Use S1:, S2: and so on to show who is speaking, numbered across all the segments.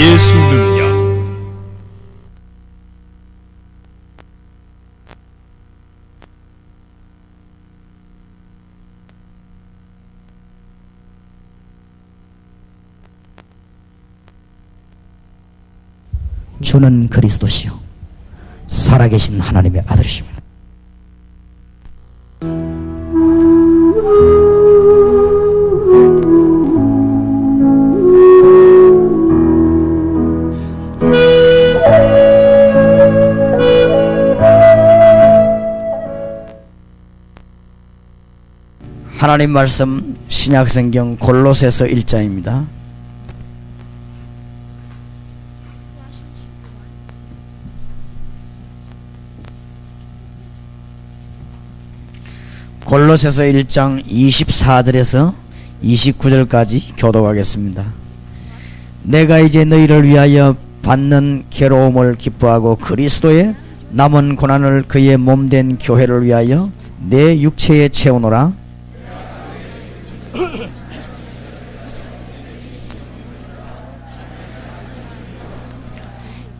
S1: 예수 능력.
S2: 주는 그리스도시요 살아계신 하나님의 아들이십니다. 하나님 말씀 신약성경 골로새서 1장입니다. 골로새서 1장 24절에서 29절까지 교독하겠습니다. 내가 이제 너희를 위하여 받는 괴로움을 기뻐하고 그리스도의 남은 고난을 그의 몸된 교회를 위하여 내 육체에 채우노라.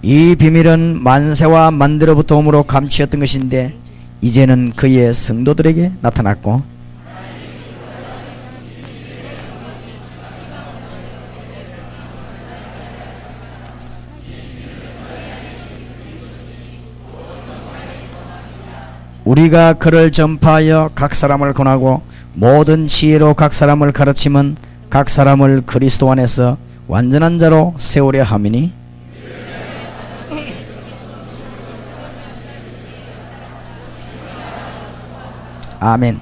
S2: 이 비밀은 만세와 만대로부터 오므로 감추었던 것인데 이제는 그의 성도들에게 나타났고 우리가 그를 전파하여 각 사람을 권하고 모든 지혜로 각 사람을 가르치면 각 사람을 그리스도 안에서 완전한 자로 세우려 함이니 아멘.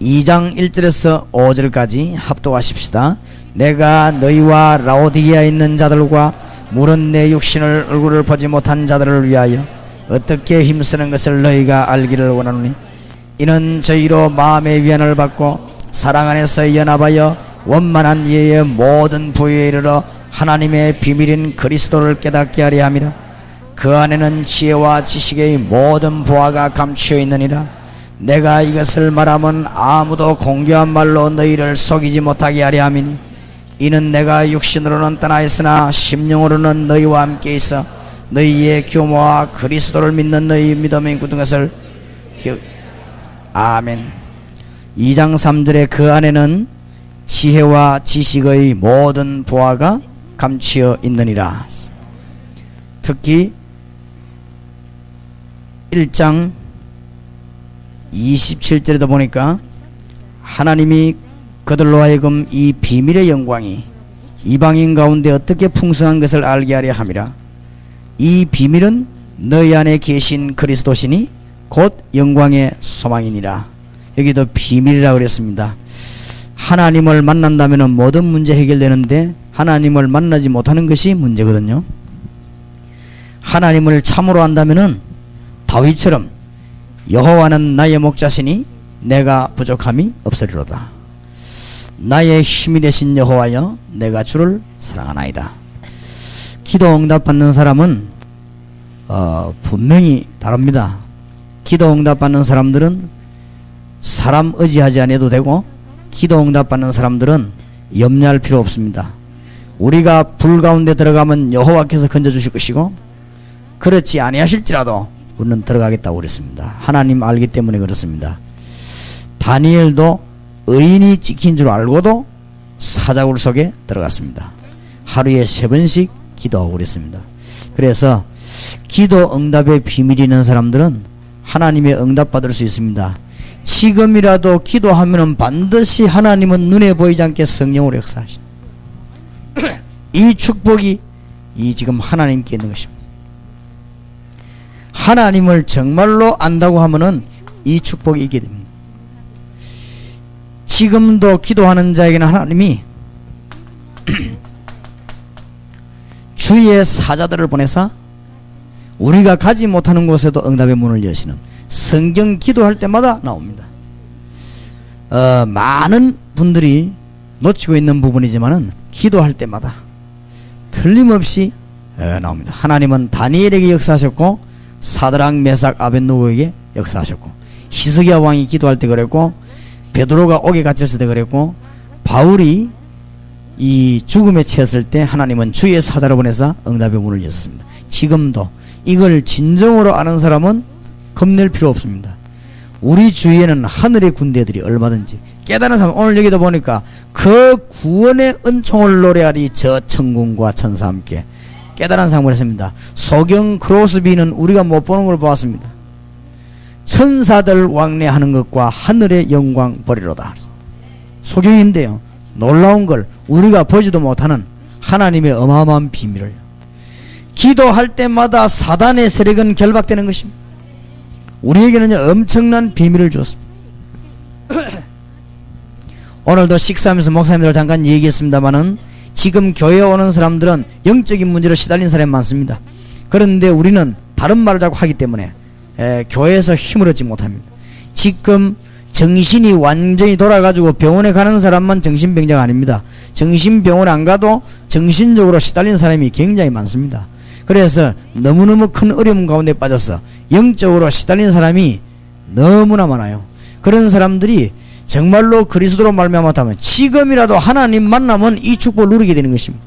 S2: 2장 1절에서 5절까지 합독하십시다. 내가 너희와 라오디게아에 있는 자들과 물은 내 육신을 얼굴을 보지 못한 자들을 위하여 어떻게 힘쓰는 것을 너희가 알기를 원하노니 이는 저희로 마음의 위안을 받고 사랑 안에서 연합하여 원만한 이해의 모든 부유에 이르러 하나님의 비밀인 그리스도를 깨닫게 하려 함이라. 그 안에는 지혜와 지식의 모든 보화가 감추어 있느니라. 내가 이것을 말하면 아무도 공교한 말로 너희를 속이지 못하게 하려 함이니 이는 내가 육신으로는 떠나 있으나 심령으로는 너희와 함께 있어 너희의 교모와 그리스도를 믿는 너희 믿음의 굳은 것을 아멘. 2장 3절에 그 안에는 지혜와 지식의 모든 보화가 감추어 있느니라. 특히 1장 27절에도 보니까 하나님이 그들로 하여금 이 비밀의 영광이 이방인 가운데 어떻게 풍성한 것을 알게 하려 함이라. 이 비밀은 너희 안에 계신 그리스도시니 곧 영광의 소망이니라. 여기도 비밀이라고 그랬습니다. 하나님을 만난다면 모든 문제 해결되는데 하나님을 만나지 못하는 것이 문제거든요. 하나님을 참으로 한다면 다윗처럼 여호와는 나의 목자시니 내가 부족함이 없으리로다. 나의 힘이 되신 여호와여 내가 주를 사랑하나이다. 기도 응답받는 사람은 분명히 다릅니다. 기도 응답받는 사람들은 사람 의지하지 않아도 되고 기도 응답받는 사람들은 염려할 필요 없습니다. 우리가 불 가운데 들어가면 여호와께서 건져주실 것이고 그렇지 아니하실지라도 우리는 들어가겠다고 그랬습니다. 하나님 알기 때문에 그렇습니다. 다니엘도 의인이 찍힌 줄 알고도 사자굴 속에 들어갔습니다. 하루에 3번씩 기도하고 그랬습니다. 그래서 기도 응답의 비밀이 있는 사람들은 하나님의 응답 받을 수 있습니다. 지금이라도 기도하면 반드시 하나님은 눈에 보이지 않게 성령으로 역사하신다. 이 축복이 이 지금 하나님께 있는 것입니다. 하나님을 정말로 안다고 하면은 이 축복이 있게 됩니다. 지금도 기도하는 자에게는 하나님이 주의 사자들을 보내사 우리가 가지 못하는 곳에도 응답의 문을 여시는 성경 기도할 때마다 나옵니다. 많은 분들이 놓치고 있는 부분이지만은 기도할 때마다 틀림없이 나옵니다. 하나님은 다니엘에게 역사하셨고 사드락 메삭 아벳느고에게 역사하셨고 히스기야 왕이 기도할 때 그랬고 베드로가 옥에 갇혔을 때 그랬고 바울이 이 죽음에 처했을 때 하나님은 주의 사자를 보내서 응답의 문을 여셨습니다. 지금도 이걸 진정으로 아는 사람은 겁낼 필요 없습니다. 우리 주위에는 하늘의 군대들이 얼마든지 깨달은 사람, 오늘 여기다 보니까 그 구원의 은총을 노래하리 저 천군과 천사 함께 깨달은 사람을 했습니다. 소경 크로스비는 우리가 못 보는 걸 보았습니다. 천사들 왕래하는 것과 하늘의 영광 버리로다. 소경인데요, 놀라운 걸 우리가 보지도 못하는 하나님의 어마어마한 비밀을, 기도할 때마다 사단의 세력은 결박되는 것입니다. 우리에게는 엄청난 비밀을 주었습니다. 오늘도 식사하면서 목사님들 잠깐 얘기했습니다마는 지금 교회에 오는 사람들은 영적인 문제로 시달린 사람이 많습니다. 그런데 우리는 다른 말을 자꾸 하기 때문에 교회에서 힘을 얻지 못합니다. 지금 정신이 완전히 돌아가지고 병원에 가는 사람만 정신병자가 아닙니다. 정신병원에 안 가도 정신적으로 시달린 사람이 굉장히 많습니다. 그래서 너무너무 큰 어려움 가운데 빠져서 영적으로 시달린 사람이 너무나 많아요. 그런 사람들이 정말로 그리스도로 말미암았다면 지금이라도 하나님 만나면 이 축복을 누리게 되는 것입니다.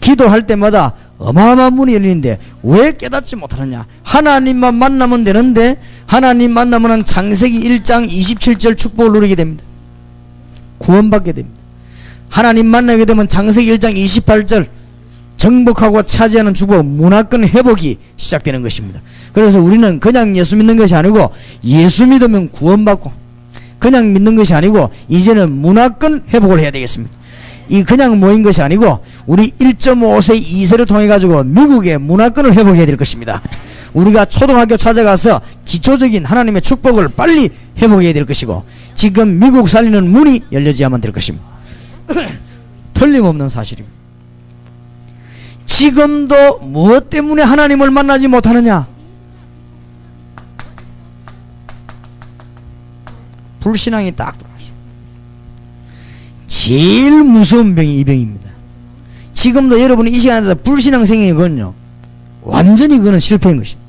S2: 기도할 때마다 어마어마한 문이 열리는데 왜 깨닫지 못하느냐? 하나님만 만나면 되는데, 하나님 만나면 창세기 1장 27절 축복을 누리게 됩니다. 구원받게 됩니다. 하나님 만나게 되면 창세기 1장 28절 정복하고 차지하는 축복, 문화권 회복이 시작되는 것입니다. 그래서 우리는 그냥 예수 믿는 것이 아니고, 예수 믿으면 구원받고, 그냥 믿는 것이 아니고 이제는 문화권 회복을 해야 되겠습니다. 이 그냥 모인 것이 아니고 우리 1.5세 2세를 통해 가지고 미국의 문화권을 회복해야 될 것입니다. 우리가 초등학교 찾아가서 기초적인 하나님의 축복을 빨리 회복해야 될 것이고, 지금 미국 살리는 문이 열려져야만 될 것입니다. 틀림없는 사실입니다. 지금도 무엇 때문에 하나님을 만나지 못하느냐? 불신앙이 딱 들어왔어요. 제일 무서운 병이 이 병입니다. 지금도 여러분이 이 시간에서 불신앙 생기는 건요, 완전히 그거는 실패인 것입니다.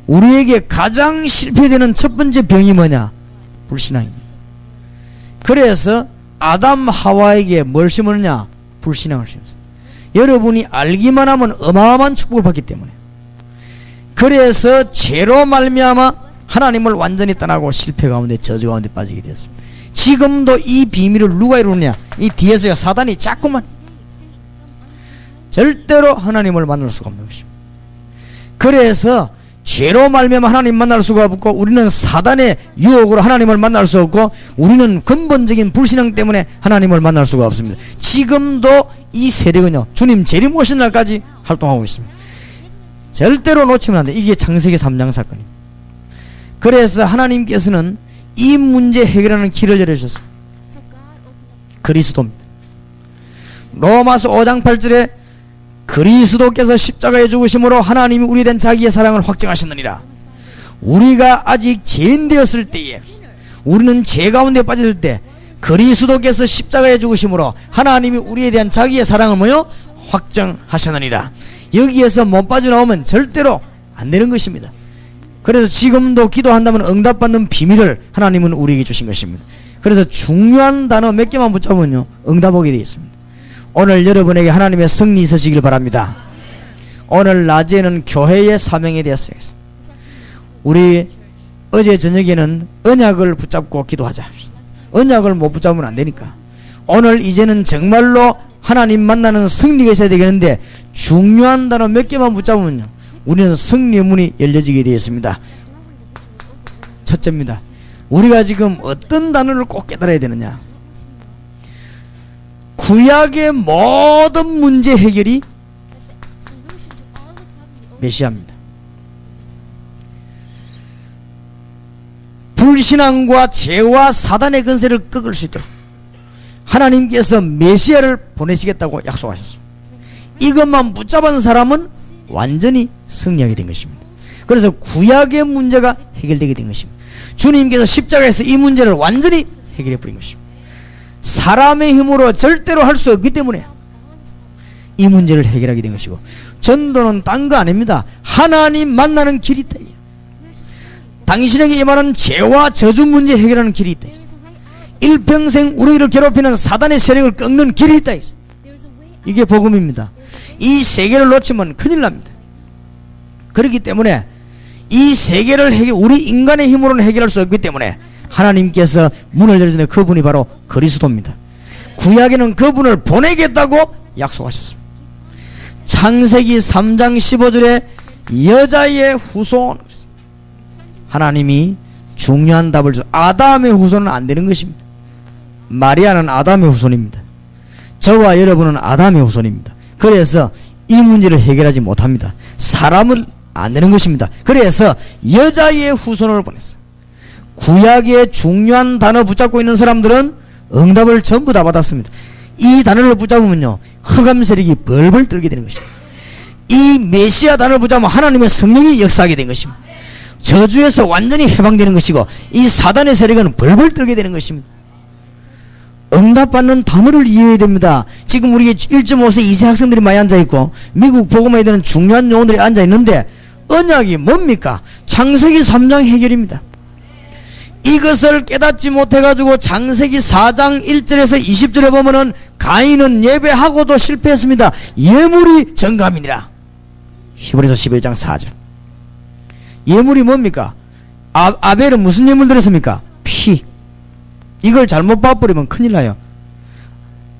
S2: 우리에게 가장 실패되는 첫 번째 병이 뭐냐? 불신앙입니다. 그래서 아담 하와에게 뭘 심었느냐? 불신앙을 심었습니다. 여러분이 알기만 하면 어마어마한 축복을 받기 때문에. 그래서 죄로 말미암아 하나님을 완전히 떠나고 실패 가운데, 저주 가운데 빠지게 되었습니다. 지금도 이 비밀을 누가 이루느냐? 이 뒤에서야 사단이 자꾸만 절대로 하나님을 만날 수가 없는 것입니다. 그래서 죄로 말미암아 하나님 만날 수가 없고, 우리는 사단의 유혹으로 하나님을 만날 수 없고, 우리는 근본적인 불신앙 때문에 하나님을 만날 수가 없습니다. 지금도 이 세력은요, 주님 재림 오신 날까지 활동하고 있습니다. 절대로 놓치면 안 돼. 이게 창세기 3장 사건입니다. 그래서 하나님께서는 이 문제 해결하는 길을 열어주셨습니다. 그리스도입니다. 로마서 5장 8절에 그리스도께서 십자가에 죽으심으로 하나님이 우리에 대한 자기의 사랑을 확증하셨느니라. 우리가 아직 죄인 되었을 때에, 우리는 죄 가운데 빠졌을 때 그리스도께서 십자가에 죽으심으로 하나님이 우리에 대한 자기의 사랑을 뭐요? 확증하셨느니라. 여기에서 못 빠져나오면 절대로 안 되는 것입니다. 그래서 지금도 기도한다면 응답받는 비밀을 하나님은 우리에게 주신 것입니다. 그래서 중요한 단어 몇 개만 붙잡으면요, 응답하게 되어 있습니다. 오늘 여러분에게 하나님의 승리 있으시길 바랍니다. 오늘 낮에는 교회의 사명에 대해서, 우리 어제 저녁에는 언약을 붙잡고 기도하자. 언약을 못 붙잡으면 안 되니까. 오늘 이제는 정말로 하나님 만나는 승리가 있어야 되겠는데, 중요한 단어 몇 개만 붙잡으면요, 우리는 승리의 문이 열려지게 되었습니다. 첫째입니다. 우리가 지금 어떤 단어를 꼭 깨달아야 되느냐? 구약의 모든 문제 해결이 메시아입니다. 불신앙과 죄와 사단의 근세를 꺾을 수 있도록 하나님께서 메시아를 보내시겠다고 약속하셨습니다. 이것만 붙잡은 사람은 완전히 승리하게 된 것입니다. 그래서 구약의 문제가 해결되게 된 것입니다. 주님께서 십자가에서 이 문제를 완전히 해결해 버린 것입니다. 사람의 힘으로 절대로 할 수 없기 때문에 이 문제를 해결하게 된 것이고, 전도는 딴 거 아닙니다. 하나님 만나는 길이 있다. 당신에게 임하는 죄와 저주 문제 해결하는 길이 있다. 일평생 우리를 괴롭히는 사단의 세력을 꺾는 길이 있다. 이게 복음입니다. 이 세계를 놓치면 큰일 납니다. 그렇기 때문에 이 세계를 우리 인간의 힘으로는 해결할 수 없기 때문에 하나님께서 문을 열어주는 그분이 바로 그리스도입니다. 구약에는 그분을 보내겠다고 약속하셨습니다. 창세기 3장 15절에 여자의 후손, 하나님이 중요한 답을 줘. 아담의 후손은 안 되는 것입니다. 마리아는 아담의 후손입니다. 저와 여러분은 아담의 후손입니다. 그래서 이 문제를 해결하지 못합니다. 사람은 안 되는 것입니다. 그래서 여자의 후손을 보냈어요. 구약의 중요한 단어 붙잡고 있는 사람들은 응답을 전부 다 받았습니다. 이 단어를 붙잡으면요, 흑암 세력이 벌벌 떨게 되는 것입니다. 이 메시아 단어를 붙잡으면 하나님의 성령이 역사하게 된 것입니다. 저주에서 완전히 해방되는 것이고, 이 사단의 세력은 벌벌 떨게 되는 것입니다. 응답받는 단어를 이해해야 됩니다. 지금 우리 1.5세 2세 학생들이 많이 앉아있고, 미국 복음화에 대한 중요한 용어들이 앉아있는데, 언약이 뭡니까? 창세기 3장 해결입니다. 이것을 깨닫지 못해가지고 창세기 4장 1절에서 20절에 보면은 가인은 예배하고도 실패했습니다. 예물이 정감이니라. 히브리서 11장 4절. 예물이 뭡니까? 아벨은 무슨 예물 드렸습니까? 피. 이걸 잘못 봐버리면 큰일 나요.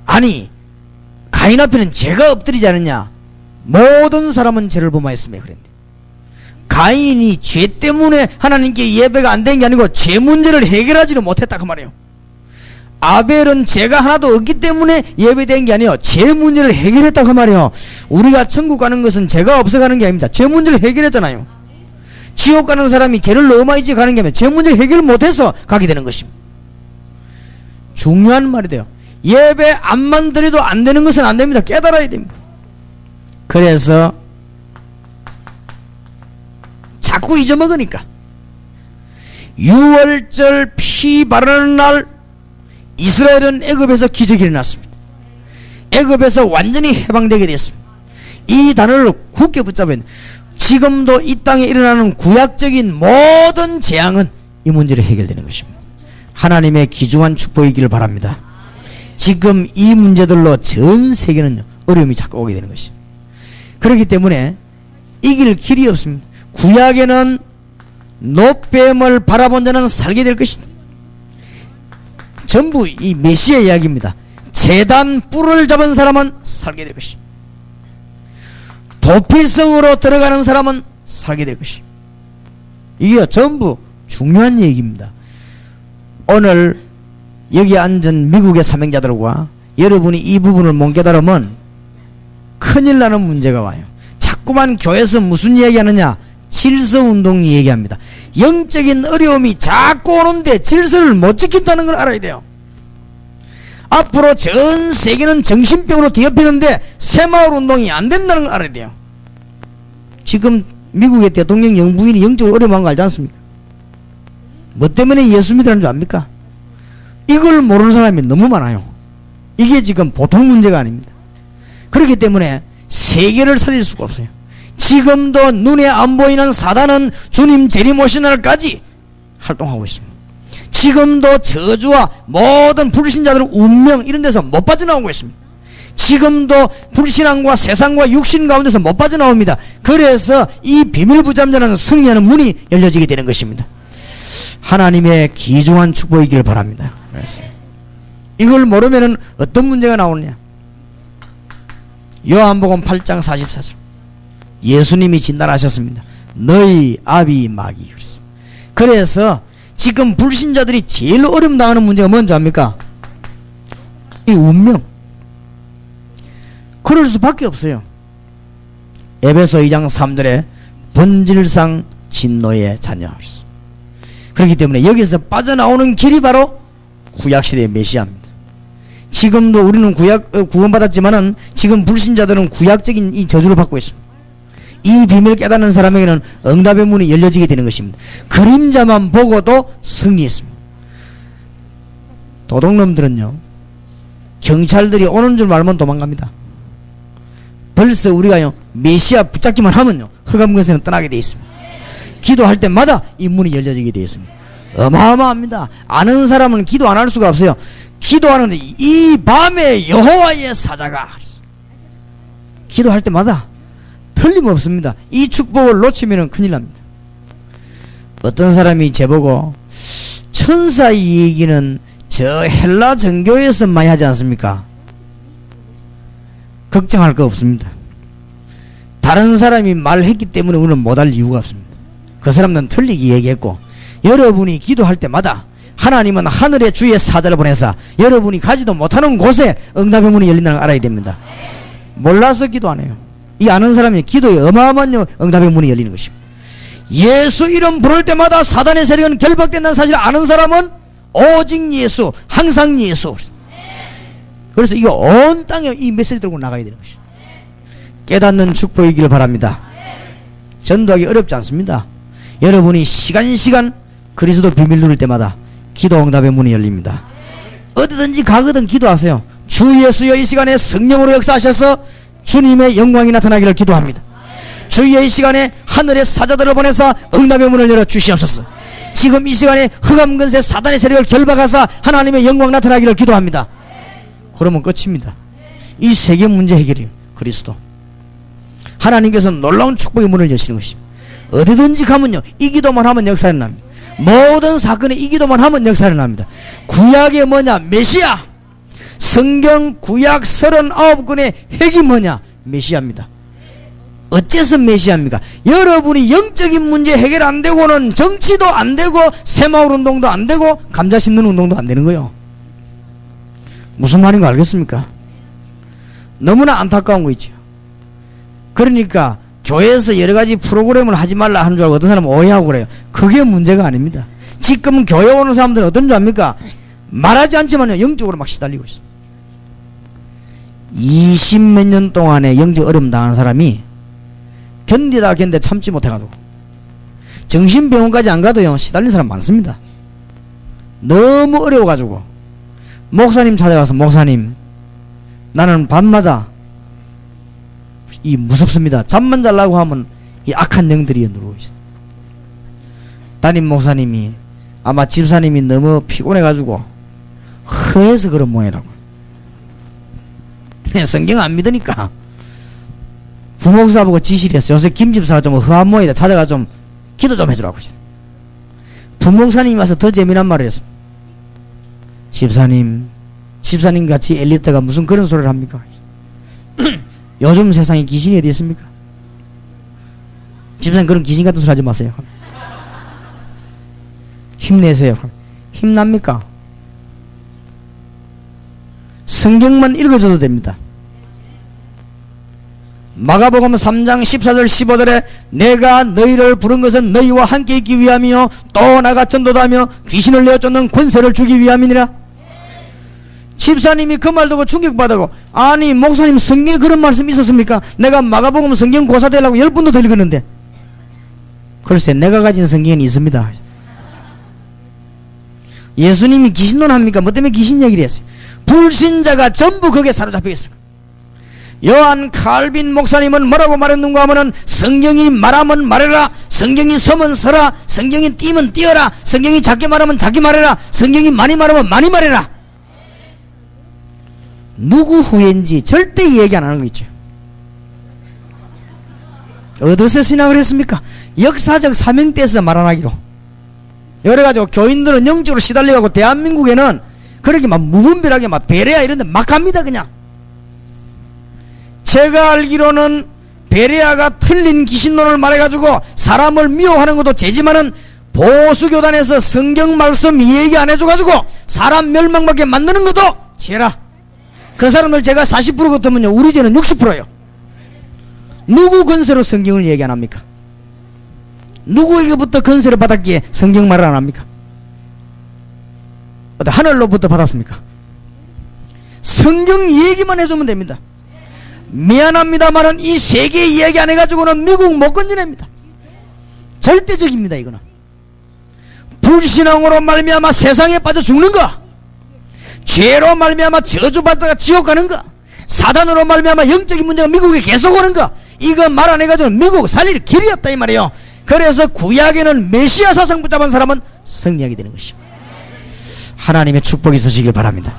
S2: 아니, 가인 앞에는 죄가 엎드리지 않느냐? 모든 사람은 죄를 범하였으며 그랬는데, 가인이 죄 때문에 하나님께 예배가 안 된 게 아니고 죄 문제를 해결하지를 못했다 그 말이에요. 아벨은 죄가 하나도 없기 때문에 예배된 게 아니에요. 죄 문제를 해결했다 그 말이에요. 우리가 천국 가는 것은 죄가 없어 가는 게 아닙니다. 죄 문제를 해결했잖아요. 지옥 가는 사람이 죄를 너무 많이 지어 가는 게 아니라 죄 문제를 해결 못해서 가게 되는 것입니다. 중요한 말이 돼요. 예배 안만 드려도 안 되는 것은 안 됩니다. 깨달아야 됩니다. 그래서 자꾸 잊어먹으니까 6월절 피 바르는 날 이스라엘은 애굽에서 기적이 일어났습니다. 애굽에서 완전히 해방되게 됐습니다. 이 단어를 굳게 붙잡으면 지금도 이 땅에 일어나는 구약적인 모든 재앙은 이 문제로 해결되는 것입니다. 하나님의 귀중한 축복이기를 바랍니다. 지금 이 문제들로 전 세계는 어려움이 자꾸 오게 되는 것입니다. 그렇기 때문에 이길 길이 없습니다. 구약에는 노뱀을 바라본 자는 살게 될 것이다. 전부 이 메시아 이야기입니다. 제단 뿔을 잡은 사람은 살게 될 것이다. 도피성으로 들어가는 사람은 살게 될 것이다. 이게 전부 중요한 얘기입니다. 오늘 여기 앉은 미국의 사명자들과 여러분이 이 부분을 못 깨달으면 큰일 나는 문제가 와요. 자꾸만 교회에서 무슨 이야기하느냐? 질서운동 얘기합니다. 영적인 어려움이 자꾸 오는데 질서를 못 지킨다는 걸 알아야 돼요. 앞으로 전 세계는 정신병으로 뒤엎이는데 새마을운동이 안 된다는 걸 알아야 돼요. 지금 미국의 대통령 영부인이 영적으로 어려움한 거 알지 않습니까? 뭐 때문에 예수 믿으라는 줄 압니까? 이걸 모르는 사람이 너무 많아요. 이게 지금 보통 문제가 아닙니다. 그렇기 때문에 세계를 살릴 수가 없어요. 지금도 눈에 안 보이는 사단은 주님 재림 오신 날까지 활동하고 있습니다. 지금도 저주와 모든 불신자들은 운명 이런 데서 못 빠져나오고 있습니다. 지금도 불신앙과 세상과 육신 가운데서 못 빠져나옵니다. 그래서 이 비밀 부잠자는 승리하는 문이 열려지게 되는 것입니다. 하나님의 귀중한 축복이길 바랍니다. 이걸 모르면은 어떤 문제가 나오느냐? 요한복음 8장 44절. 예수님이 진단하셨습니다. 너희 아비 마귀. 그래서 지금 불신자들이 제일 어려움 당하는 문제가 뭔지 압니까? 이 운명. 그럴 수밖에 없어요. 에베소 2장 3절에 본질상 진노의 자녀. 그렇기 때문에 여기서 빠져나오는 길이 바로 구약시대의 메시아입니다. 지금도 우리는 구원받았지만은 지금 불신자들은 구약적인 이 저주를 받고 있습니다. 이 비밀을 깨닫는 사람에게는 응답의 문이 열려지게 되는 것입니다. 그림자만 보고도 승리했습니다. 도둑놈들은요, 경찰들이 오는 줄 알면 도망갑니다. 벌써 우리가요, 메시아 붙잡기만 하면요, 흑암 권세는 떠나게 되어 있습니다. 기도할 때마다 이 문이 열려지게 되어 있습니다. 어마어마합니다. 아는 사람은 기도 안 할 수가 없어요. 기도하는데 이 밤에 여호와의 사자가 기도할 때마다 틀림없습니다. 이 축복을 놓치면 큰일 납니다. 어떤 사람이 제보고 천사 이 얘기는 저 헬라 정교에서 많이 하지 않습니까? 걱정할 거 없습니다. 다른 사람이 말했기 때문에 우리는 못할 이유가 없습니다. 그 사람은 틀리게 얘기했고, 여러분이 기도할 때마다 하나님은 하늘의 주의 사자를 보내서 여러분이 가지도 못하는 곳에 응답의 문이 열린다는 걸 알아야 됩니다. 몰라서 기도 안 해요. 이 아는 사람이 기도에 어마어마한 응답의 문이 열리는 것입니다. 예수 이름 부를 때마다 사단의 세력은 결박된다는 사실을 아는 사람은 오직 예수, 항상 예수. 그래서 이거 온 땅에 이 메시지 들고 나가야 되는 것이죠. 깨닫는 축복이기를 바랍니다. 전도하기 어렵지 않습니다. 여러분이 시간 그리스도 비밀 누릴 때마다 기도 응답의 문이 열립니다. 어디든지 가거든 기도하세요. 주 예수여 이 시간에 성령으로 역사하셔서 주님의 영광이 나타나기를 기도합니다. 주의 이 시간에 하늘의 사자들을 보내서 응답의 문을 열어 주시옵소서. 지금 이 시간에 흑암근세 사단의 세력을 결박하사 하나님의 영광 나타나기를 기도합니다. 그러면 끝입니다. 이 세계 문제 해결이에요. 그리스도 하나님께서 놀라운 축복의 문을 여시는 것입니다. 어디든지 가면요 이 기도만 하면 역사가 납니다. 모든 사건에 이 기도만 하면 역사가 납니다. 구약의 뭐냐? 메시아. 성경 구약 39권의 핵이 뭐냐? 메시아입니다. 어째서 메시아입니까? 여러분이 영적인 문제 해결 안 되고는 정치도 안 되고 새마을 운동도 안 되고 감자 심는 운동도 안 되는 거예요. 무슨 말인 거 알겠습니까? 너무나 안타까운 거 있죠. 그러니까 교회에서 여러 가지 프로그램을 하지 말라 하는 줄 알고 어떤 사람은 오해하고 그래요. 그게 문제가 아닙니다. 지금 교회 오는 사람들은 어떤 줄 압니까? 말하지 않지만 영적으로 막 시달리고 있어요. 20몇 년 동안에 영적 어려움 당한 사람이 견디다 참지 못해가지고 정신병원까지 안 가도요 시달린 사람 많습니다. 너무 어려워가지고 목사님 찾아가서 목사님 나는 밤마다 이 무섭습니다. 잠만 자려고 하면 이 악한 영들이 누르고 있어요. 담임 목사님이 아마 집사님이 너무 피곤해가지고 허해서 그런 모양이라고. 성경 안 믿으니까 부목사 보고 지시를 했어요. 요새 김집사가 좀 허한 모양이다. 찾아가 좀 기도 좀 해주라고. 부목사님이 와서 더 재미난 말을 했어요. 집사님 같이 엘리트가 무슨 그런 소리를 합니까? 요즘 세상에 귀신이 어디 있습니까? 집사님 그런 귀신 같은 소리 하지 마세요. 힘내세요. 힘납니까? 성경만 읽어줘도 됩니다. 마가복음 3장 14절 15절에 내가 너희를 부른 것은 너희와 함께 있기 위함이요 또 나가 전도도 하며 귀신을 내어 쫓는 권세를 주기 위함이니라. 집사님이 그 말 듣고 충격받고 아니 목사님 성경에 그런 말씀이 있었습니까? 내가 마가복음 성경 고사 되려고 10번도 더 읽었는데. 글쎄 내가 가진 성경은 있습니다. 예수님이 귀신론 합니까? 뭐 때문에 귀신 얘기를 했어요? 불신자가 전부 거기에 사로잡혀 있어요. 요한 칼빈 목사님은 뭐라고 말했는가 하면은 성경이 말하면 말해라, 성경이 서면 서라, 성경이 뛰면 뛰어라, 성경이 작게 말하면 작게 말해라, 성경이 많이 말하면 많이 말해라. 누구 후예인지 절대 얘기 안 하는 거 있죠. 어디서 신학을 했습니까? 역사적 사명대에서 말 안 하기로. 그래가지고 교인들은 영적으로 시달려가고 대한민국에는 그렇게 막 무분별하게 막 베레아 이런 데 막 갑니다 그냥. 제가 알기로는 베레아가 틀린 귀신론을 말해가지고 사람을 미워하는 것도 죄지만은 보수교단에서 성경 말씀 얘기 안 해줘가지고 사람 멸망밖에 만드는 것도 죄라. 그 사람들 제가 40% 같으면요 우리 죄는 60%예요. 누구 건세로 성경을 얘기 안 합니까? 누구에게부터 건세를 받았기에 성경 말을 안 합니까? 어디 하늘로부터 받았습니까? 성경 얘기만 해주면 됩니다. 미안합니다만은 이 세계 이야기 안 해가지고는 미국 못 건져냅니다. 절대적입니다. 이거는 불신앙으로 말미암아 세상에 빠져 죽는 거, 죄로 말미암아 저주받다가 지옥 가는 거, 사단으로 말미암아 영적인 문제가 미국에 계속 오는 거, 이거 말 안 해가지고 미국 살릴 길이 없다 이 말이에요. 그래서 구약에는 메시아 사상 붙잡은 사람은 승리하게 되는 것입니다. 하나님의 축복이 있으시길 바랍니다.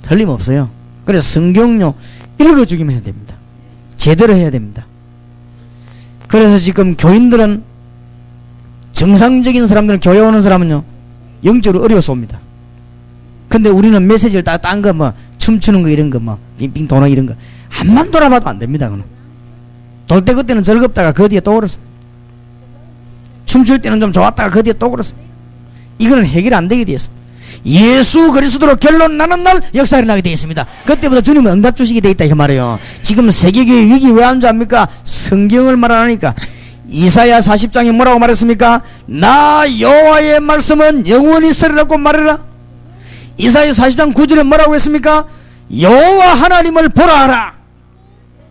S2: 틀림없어요. 그래서 성경요 읽어주기만 해야 됩니다. 제대로 해야 됩니다. 그래서 지금 교인들은, 정상적인 사람들은, 교회 오는 사람은요 영적으로 어려워서 옵니다. 근데 우리는 메시지를 딴 거 뭐 춤추는 거 이런 거 뭐 빙빙 도는 이런 거 한만 돌아봐도 안 됩니다. 그는 돌 때 그때는 즐겁다가 그 뒤에 또 그랬어. 춤출 때는 좀 좋았다가 그 뒤에 또 그랬어. 이거는 해결 안 되게 되어 있습니다. 예수 그리스도로 결론 나는 날 역사 일어나게 되어 있습니다. 그때부터 주님은 응답 주시게 되어 있다 이 말이에요. 지금 세계교회 위기 왜 안 좋아합니까? 성경을 말하니까. 이사야 40장에 뭐라고 말했습니까? 나 여호와의 말씀은 영원히 서리라고 말해라. 이사야 40장 9절에 뭐라고 했습니까? 여호와 하나님을 보라 하라.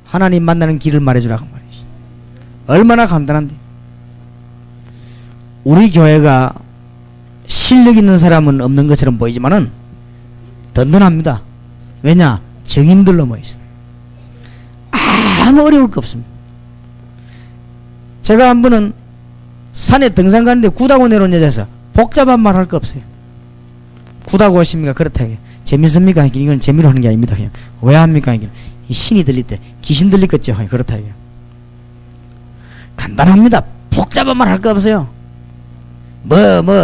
S2: 하나님 만나는 길을 말해주라고 말이죠. 얼마나 간단한데. 우리 교회가 실력 있는 사람은 없는 것처럼 보이지만은 든든합니다. 왜냐? 정인들로 모여있어요. 아무 어려울 거 없습니다. 제가 한 번은 산에 등산 가는데 구다고 내려온 여자에서 복잡한 말 할 거 없어요. 구다고 오십니까? 그렇다. 재밌습니까? 이건 재미로 하는 게 아닙니다. 그냥. 왜 합니까? 이게 신이 들릴 때 귀신 들릴 거죠. 그렇다. 간단합니다. 복잡한 말 할 거 없어요.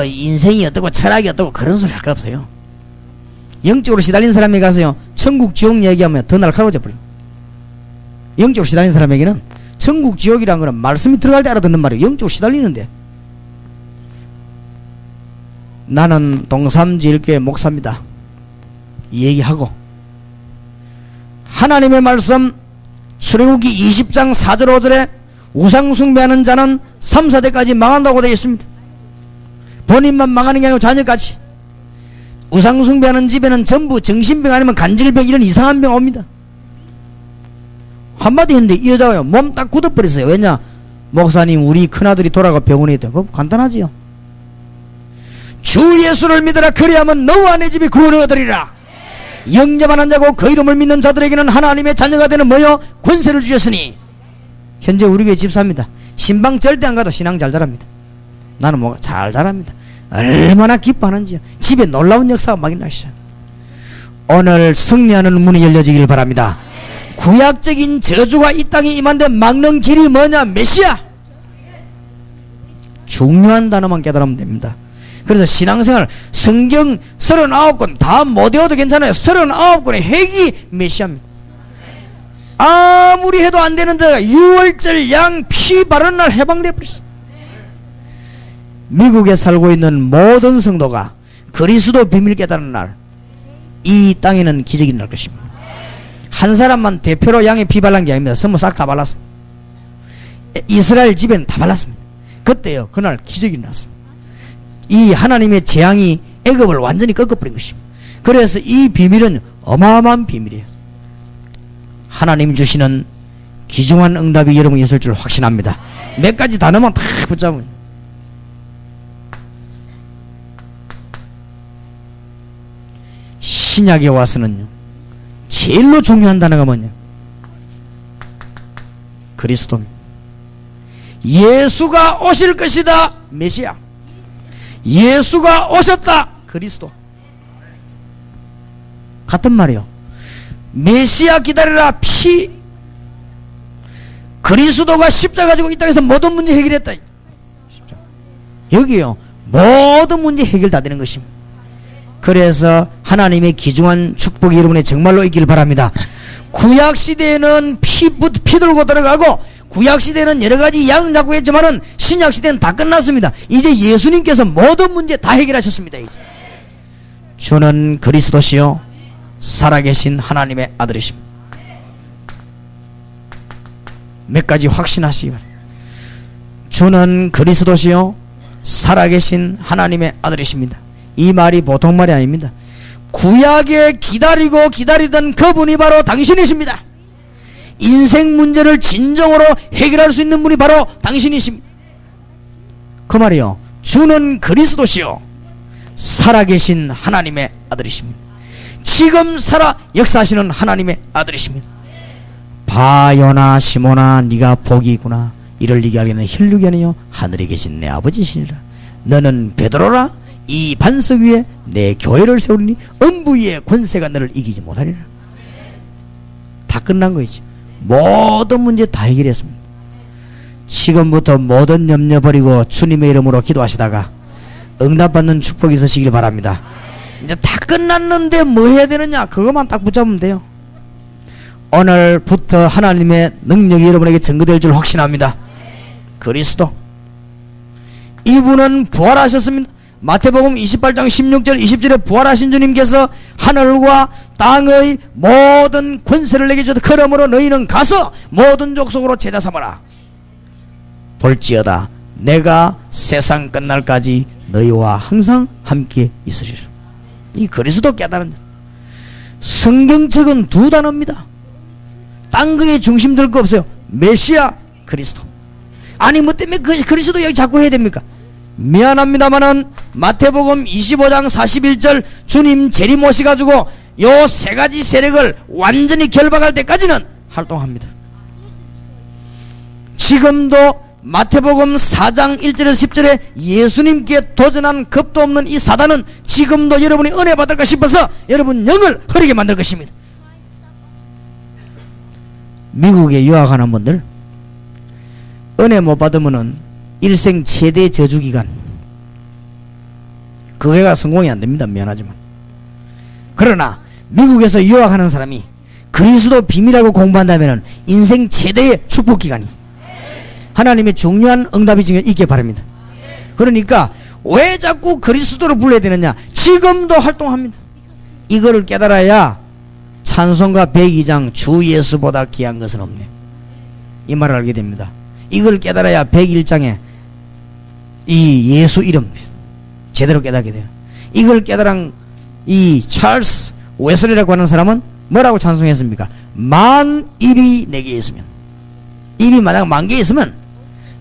S2: 인생이 어떻고 철학이 어떻고 그런 소리 할 거 없어요. 영적으로 시달린 사람에게 가서요 천국 지옥 얘기하면 더 날카로워져 버려요. 영적으로 시달린 사람에게는 천국 지옥이란 거는 말씀이 들어갈 때 알아듣는 말이에요. 영적으로 시달리는데. 나는 동삼지일교회 목사입니다. 이 얘기하고 하나님의 말씀 출애굽기 20장 4절 5절에 우상 숭배하는 자는 3, 4대까지 망한다고 되어 있습니다. 본인만 망하는 게 아니고 자녀까지. 우상 숭배하는 집에는 전부 정신병 아니면 간질병 이런 이상한 병 옵니다. 한마디 했는데 이 여자가요 몸 딱 굳어버렸어요. 왜냐? 목사님 우리 큰아들이 돌아가 병원에 있다. 그거 간단하지요. 주 예수를 믿으라. 그리하면 너와 내 집이 구원을 얻으리라. 영접한 한 자고 그 이름을 믿는 자들에게는 하나님의 자녀가 되는 뭐요? 권세를 주셨으니. 현재 우리 교회 집사입니다. 신방 절대 안 가도 신앙 잘 자랍니다. 나는 뭐 잘 자랍니다. 얼마나 기뻐하는지요. 집에 놀라운 역사가 막 일어나시죠. 오늘 승리하는 문이 열려지길 바랍니다. 구약적인 저주가 이 땅에 임한데 막는 길이 뭐냐? 메시아. 중요한 단어만 깨달으면 됩니다. 그래서 신앙생활 성경 39권 다 못 외워도 괜찮아요. 39권의 핵이 메시아입니다. 아무리 해도 안 되는 데가 6월절 양 피 바른 날 해방돼 버렸어. 미국에 살고 있는 모든 성도가 그리스도 비밀 깨달은 날 이 땅에는 기적이 날 것입니다. 한 사람만 대표로 양에 피 발란 게 아닙니다. 선물 싹 다 발랐습니다. 이스라엘 집에는 다 발랐습니다. 그때요 그날 기적이 났습니다. 이 하나님의 재앙이 애굽을 완전히 꺾어버린 것입니다. 그래서 이 비밀은 어마어마한 비밀이에요. 하나님 주시는 귀중한 응답이 여러분이 있을 줄 확신합니다. 몇 가지 단어만 다 붙잡으면 신약에 와서는요 제일로 중요한 단어가 뭐냐? 그리스도입니다. 예수가 오실 것이다. 메시아. 예수가 오셨다. 그리스도. 같은 말이요. 메시아 기다려라. 피. 그리스도가 십자가 가지고 이 땅에서 모든 문제 해결했다. 여기요 모든 문제 해결 다 되는 것입니다. 그래서 하나님의 귀중한 축복이 여러분의 정말로 있기를 바랍니다. 구약시대에는 피 들고 들어가고 구약시대에는 여러가지 양 잡고 했지만은 신약시대는 다 끝났습니다. 이제 예수님께서 모든 문제 다 해결하셨습니다. 이제. 주는 그리스도시요 살아계신 하나님의 아들이십니다. 몇 가지 확신하시기 바랍니다. 주는 그리스도시요 살아계신 하나님의 아들이십니다. 이 말이 보통 말이 아닙니다. 구약에 기다리고 기다리던 그분이 바로 당신이십니다. 인생 문제를 진정으로 해결할 수 있는 분이 바로 당신이십니다. 그 말이요. 주는 그리스도시요 살아계신 하나님의 아들이십니다. 지금 살아 역사하시는 하나님의 아들이십니다. 봐 요나 시몬아 네가 복이구나. 이를 이게 하기는 혈육이 아니요 하늘에 계신 내 아버지시니라. 너는 베드로라. 이 반석 위에 내 교회를 세우리니 음부 위의 권세가 너를 이기지 못하리라. 다 끝난 거이지. 모든 문제 다 해결했습니다. 지금부터 모든 염려 버리고 주님의 이름으로 기도하시다가 응답받는 축복이 있으시길 바랍니다. 이제 다 끝났는데 뭐 해야 되느냐? 그것만 딱 붙잡으면 돼요. 오늘부터 하나님의 능력이 여러분에게 증거될 줄 확신합니다. 그리스도 이분은 부활하셨습니다. 마태복음 28장 16절 20절에 부활하신 주님께서 하늘과 땅의 모든 권세를 내게 주셨다. 그러므로 너희는 가서 모든 족속으로 제자 삼아라. 볼지어다 내가 세상 끝날까지 너희와 항상 함께 있으리라. 이 그리스도 깨달은 성경책은 두 단어입니다. 딴 거에 중심 들 거 없어요. 메시아 그리스도. 아니 뭐 때문에 그리스도 여기 자꾸 해야 됩니까? 미안합니다만은 마태복음 25장 41절 주님 재림 오시가지고 요 세 가지 세력을 완전히 결박할 때까지는 활동합니다. 지금도 마태복음 4장 1절에서 10절에 예수님께 도전한 겁도 없는 이 사단은 지금도 여러분이 은혜 받을까 싶어서 여러분 영을 흐리게 만들 것입니다. 미국에 유학하는 분들 은혜 못 받으면은 일생 최대 저주기간 그게가 성공이 안됩니다. 미안하지만. 그러나 미국에서 유학하는 사람이 그리스도 비밀하고 공부한다면은 인생 최대의 축복기간이 하나님의 중요한 응답이 있게 바랍니다. 그러니까 왜 자꾸 그리스도를 불러야 되느냐? 지금도 활동합니다. 이거를 깨달아야 찬송가 102장 주 예수보다 귀한 것은 없네, 이 말을 알게 됩니다. 이걸 깨달아야 101장에 이 예수 이름 제대로 깨닫게 돼요. 이걸 깨달은 이 찰스 웨슬리라고 하는 사람은 뭐라고 찬송했습니까? 만 입이 내게 있으면, 입이 만약 10,000개 있으면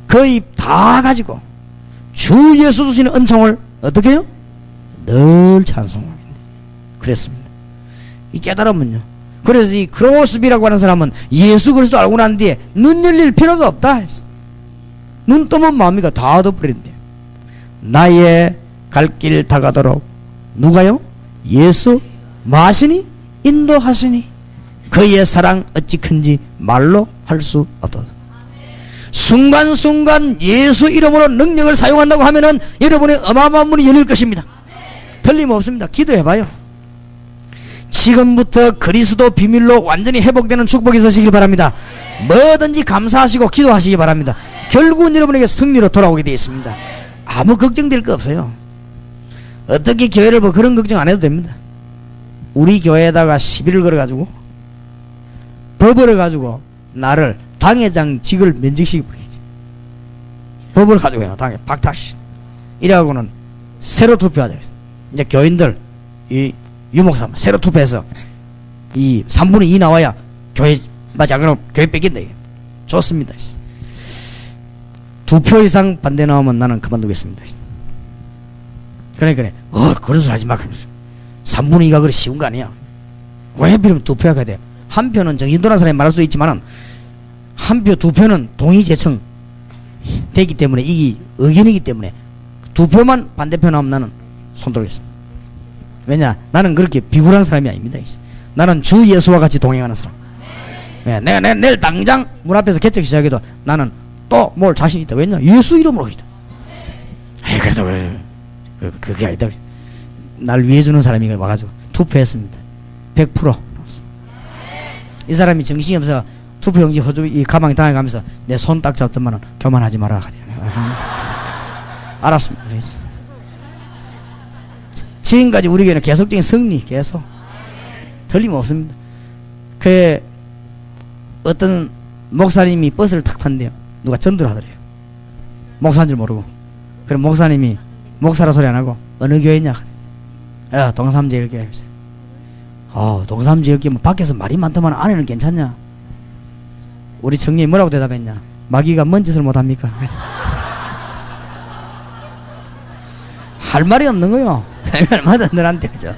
S2: 그 입 다 가지고 주 예수 주시는 은총을 어떻게 해요? 늘 찬송합니다. 그랬습니다. 이 깨달으면요. 그래서 이 크로스비라고 하는 사람은 예수 그리스도 알고 난 뒤에 눈 열릴 필요도 없다. 눈 뜨면 마음이가 다 덮어버린대. 나의 갈 길 다가도록 누가요? 예수 마시니 인도하시니 그의 사랑 어찌 큰지 말로 할 수 없도다. 순간순간 예수 이름으로 능력을 사용한다고 하면은 여러분의 어마어마한 문이 열릴 것입니다. 틀림없습니다. 기도해봐요. 지금부터 그리스도 비밀로 완전히 회복되는 축복이 있으시길 바랍니다. 뭐든지 감사하시고 기도하시기 바랍니다. 결국은 여러분에게 승리로 돌아오게 되어 있습니다. 아무 걱정될 거 없어요. 어떻게 교회를 뭐 그런 걱정 안 해도 됩니다. 우리 교회에다가 시비를 걸어가지고 법을 가지고 나를 당회장직을 면직시키겠지. 법을 가지고요. 당회 박탈시. 이래가고는 새로 투표하자. 이제 교인들 이 유목사 새로 투표해서 이 3분의 2 나와야 교회 맞지 않으면 교회 뺏긴다. 좋습니다. 2표 이상 반대 나오면 나는 그만두겠습니다. 그래 그런 소리 하지 마. 3분의 2가 그래 쉬운 거 아니야. 왜 하필이면 2표가 가야 돼? 한 표는 정신 돌아간 사람이 말할 수 있지만은 한 표, 2표는 동의제청 되기 때문에 이게 의견이기 때문에 2표만 반대표 나오면 나는 손 들겠습니다. 왜냐? 나는 그렇게 비굴한 사람이 아닙니다. 나는 주 예수와 같이 동행하는 사람. 내가 내일 당장 문 앞에서 개척 시작해도 나는 또 뭘 자신 있다. 왜냐? 예수 이름으로 하시다. 그래도 그게 아니다. 날 위해주는 사람이 이걸 와가지고 투표했습니다. 100%. 이 사람이 정신이 없어 투표용지 허주 이 가방에 당해가면서 내 손 딱 잡더만은 교만하지 마라. 알았습니다. 그래서 지금까지 우리 교회는 계속적인 승리 계속 틀림없습니다. 그 어떤 목사님이 버스를 탁 탔는데요. 누가 전도를 하더래요. 목사인 줄 모르고. 그럼 목사님이 목사라 소리 안 하고 어느 교회냐? 야, 동삼제일교회. 동삼제일교회 밖에서 말이 많더만 안에는 괜찮냐? 우리 청년이 뭐라고 대답했냐? 마귀가 뭔 짓을 못합니까? 할 말이 없는 거요. 얼마나 늘한데, 그죠?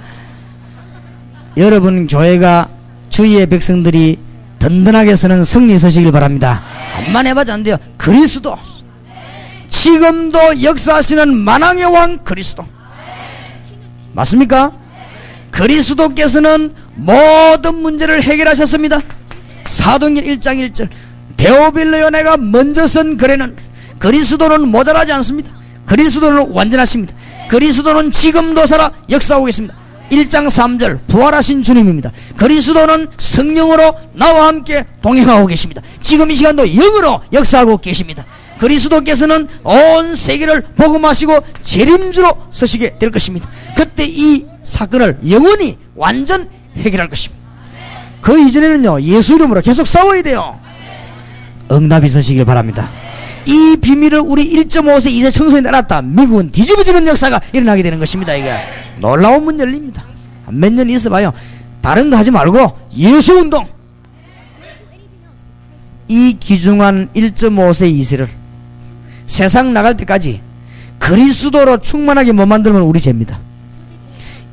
S2: 여러분 교회가 주위의 백성들이 더 든든하게 서는 승리 서시길 바랍니다. 한번 해봐도 안 돼요. 그리스도, 지금도 역사하시는 만왕의 왕 그리스도, 맞습니까? 그리스도께서는 모든 문제를 해결하셨습니다. 사도행전 1장 1절 데오빌로 연애가 먼저 선 거래는 그리스도는 모자라지 않습니다. 그리스도는 완전하십니다. 그리스도는 지금도 살아 역사하고 있습니다. 1장 3절 부활하신 주님입니다. 그리스도는 성령으로 나와 함께 동행하고 계십니다. 지금 이 시간도 영으로 역사하고 계십니다. 그리스도께서는 온 세계를 복음하시고 재림주로 서시게 될 것입니다. 그때 이 사건을 영원히 완전 해결할 것입니다. 그 이전에는요, 예수 이름으로 계속 싸워야 돼요. 응답이 서시길 바랍니다. 이 비밀을 우리 1.5세 이세 청소년이 알았다. 미국은 뒤집어지는 역사가 일어나게 되는 것입니다. 이게 놀라운 문 열립니다. 몇 년 있어봐요. 다른 거 하지 말고 예수운동, 이 귀중한 1.5세 이세를 세상 나갈 때까지 그리스도로 충만하게 못 만들면 우리 죄입니다.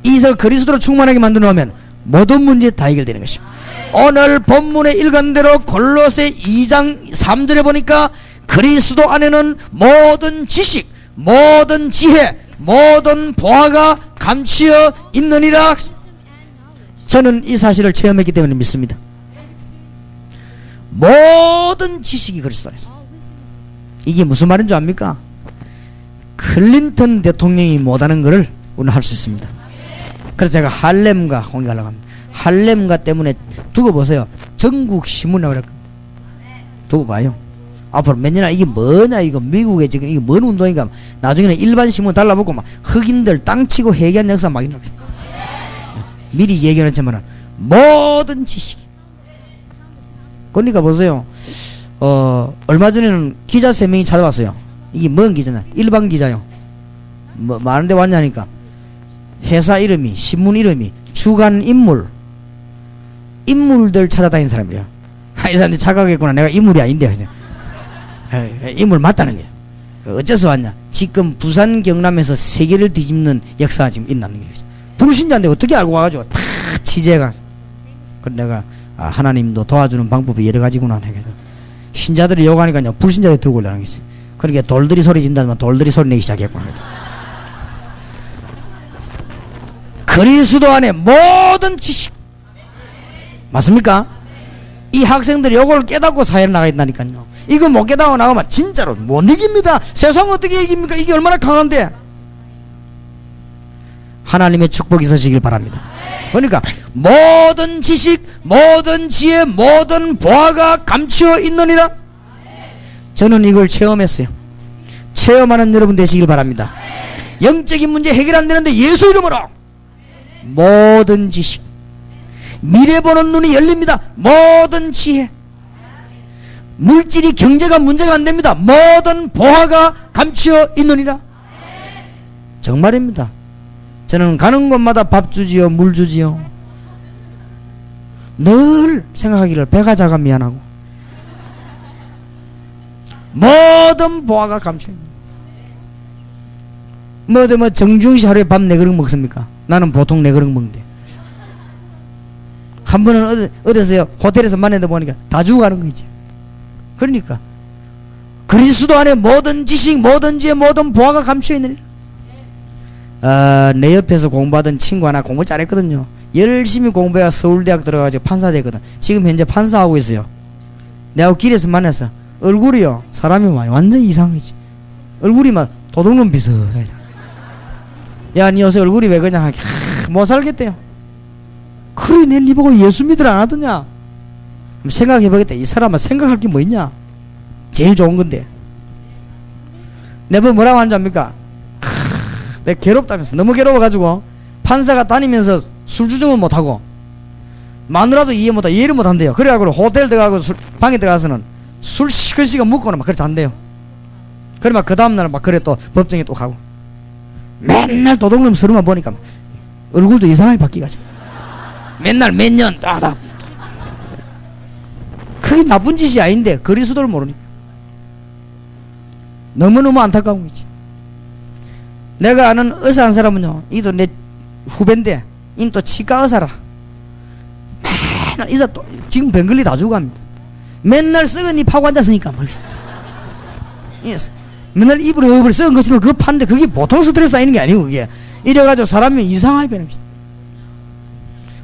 S2: 이세를 그리스도로 충만하게 만들어 놓으면 모든 문제 다 해결되는 것입니다. 오늘 본문에 읽은 대로 골로새 2장 3절에 보니까 그리스도 안에는 모든 지식, 모든 지혜, 모든 보화가 감추어 있느니라. 저는 이 사실을 체험했기 때문에 믿습니다. 모든 지식이 그리스도 안에 있습니다. 이게 무슨 말인 줄 압니까? 클린턴 대통령이 못하는 것을 우리는 할 수 있습니다. 그래서 제가 할렘과 공개하려고 합니다. 할렘가 때문에 두고 보세요. 전국 신문 나올 겁니다. 두고 봐요. 앞으로 몇 년이나 이게 뭐냐, 이거 미국에 지금 이게 뭔 운동인가. 나중에는 일반 신문 달라붙고 막 흑인들 땅치고 해결한 역사 막 일어나고 있어요. 미리 얘기하지만은 모든 지식. 그러니까 보세요. 얼마 전에는 기자 3명이 찾아왔어요. 이게 뭔 기자냐? 일반 기자요. 뭐 많은데 왔냐니까. 회사 이름이, 신문 이름이, 주간 인물들 찾아다니는 사람이에요. 이 사람들이 착각했구나. 내가 인물이 아닌데, 그냥. 인물 맞다는 거예요. 어째서 왔냐? 지금 부산 경남에서 세계를 뒤집는 역사가 지금 일어나는 거예요. 불신자인데 어떻게 알고 와가지고 다 취재가. 그래서 내가 하나님도 도와주는 방법이 여러 가지구나. 그래서 신자들이 욕하니까요, 불신자들이 들고 올라가는 게 있어요. 그러니까 돌들이 소리 진다면 돌들이 소리 내기 시작했고. 그리스도 안에 모든 지식, 맞습니까? 이 학생들이 이걸 깨닫고 사회에 나가 있다니까요. 이거 못 깨닫고 나가면 진짜로 못 이깁니다. 세상 어떻게 이깁니까? 이게 얼마나 강한데. 하나님의 축복이 서시길 바랍니다. 그러니까 모든 지식, 모든 지혜, 모든 보화가 감추어 있느니라. 저는 이걸 체험했어요. 체험하는 여러분 되시길 바랍니다. 영적인 문제 해결 안 되는데 예수 이름으로 모든 지식, 미래 보는 눈이 열립니다. 모든 지혜, 물질이 경제가 문제가 안 됩니다. 모든 보화가 감추어 있느니라. 정말입니다. 저는 가는 곳마다 밥 주지요, 물 주지요. 늘 생각하기를 배가 작아 미안하고 모든 보화가 감추어 있는. 뭐 정중시 하루에 밥 4그릇 먹습니까? 나는 보통 4그릇 먹는데. 한 번은 어디서요? 호텔에서 만나다 보니까 다 주고 가는 거지. 그러니까 그리스도 안에 모든 지식, 모든 지혜, 모든 보화가 감추어 있는. 내 옆에서 공부하던 친구 하나 공부 잘했거든요. 열심히 공부해가 서울대학 들어가가지고 판사 됐거든. 지금 현재 판사하고 있어요. 내가 길에서 만났어. 얼굴이요, 사람이 완전 이상하지. 얼굴이 막 도둑놈 비슷해. 야, 니 요새 얼굴이 왜 그냥 못 살겠대요. 그래, 내 니 보고 예수 믿으라 안 하더냐? 생각해보겠다. 이 사람은 생각할 게 뭐 있냐? 제일 좋은 건데. 내가 뭐라고 하는지 압니까? 내가 괴롭다면서. 너무 괴로워가지고 판사가 다니면서 술주정은 못하고 마누라도 이해 못하고 이해를 못한대요. 그래가지고 호텔 들어가고 방에 들어가서는 술 시끌시끌 묻고는 막 그렇게 잔대요. 그래 막 그 다음날 막 그래 또 법정에 또 가고 맨날 도둑놈 서류만 보니까 얼굴도 이상하게 바뀌가지고 맨날 몇 년 따다. 그게 나쁜 짓이 아닌데 그리스도를 모르니까 너무너무 안타까운 거지. 내가 아는 의사 한 사람은요, 이도 내 후배인데, 인 또 치과 의사라. 맨날 이사 또 지금 뱅글리 다 주고 합니다. 맨날 썩은 이 파고 앉았으니까 말이야. 맨날 입으로 썩은 것처럼 그거 파는데 그게 보통 스트레스 쌓이는 게 아니고 그게 이래가지고 사람이 이상하게 변합니다.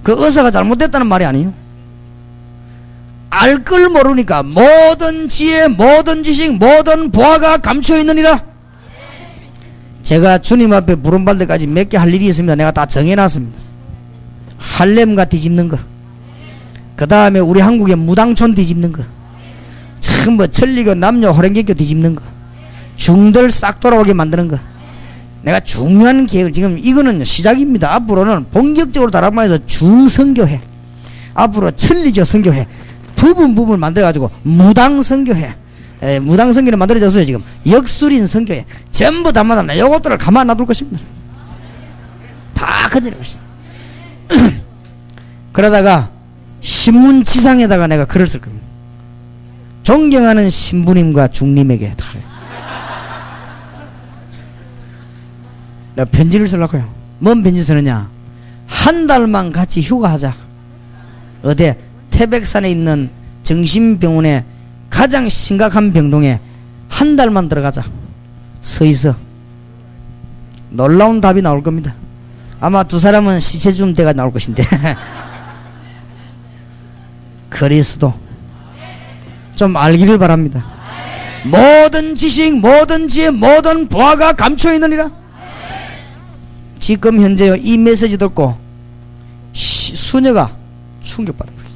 S2: 그 의사가 잘못됐다는 말이 아니에요. 알 걸 모르니까 모든 지혜, 모든 지식, 모든 보화가 감춰있느니라. 제가 주님 앞에 부름받을 때까지 몇 개 할 일이 있습니다. 내가 다 정해놨습니다. 할렘가 뒤집는 거, 그 다음에 우리 한국의 무당촌 뒤집는 거, 참 뭐 천리교 남녀 호랭개교 뒤집는 거, 중들 싹 돌아오게 만드는 거. 내가 중요한 계획을 지금 이거는 시작입니다. 앞으로는 본격적으로 다락방에서 중선교회, 앞으로 천리교 선교회 부분 만들어가지고 무당 선교회, 무당 선교를 만들어졌어요. 지금 역술인 선교회 전부 다 만들어. 요것들을 가만 놔둘 것입니다. 다 건드릴 것입니다. 그러다가 신문지상에다가 내가 글을 쓸 겁니다. 존경하는 신부님과 중님에게 다 내가 편지를 쓰려고요. 뭔 편지 쓰느냐? 한 달만 같이 휴가하자. 어디 태백산에 있는 정신병원에 가장 심각한 병동에 한 달만 들어가자. 서 있어. 놀라운 답이 나올 겁니다. 아마 두 사람은 시체 준 데가 나올 것인데 그리스도 좀 알기를 바랍니다. 모든 지식, 모든 지혜, 모든 보화가 감춰있느니라. 지금 현재요, 이 메시지 듣고 수녀가 충격받아 버렸어.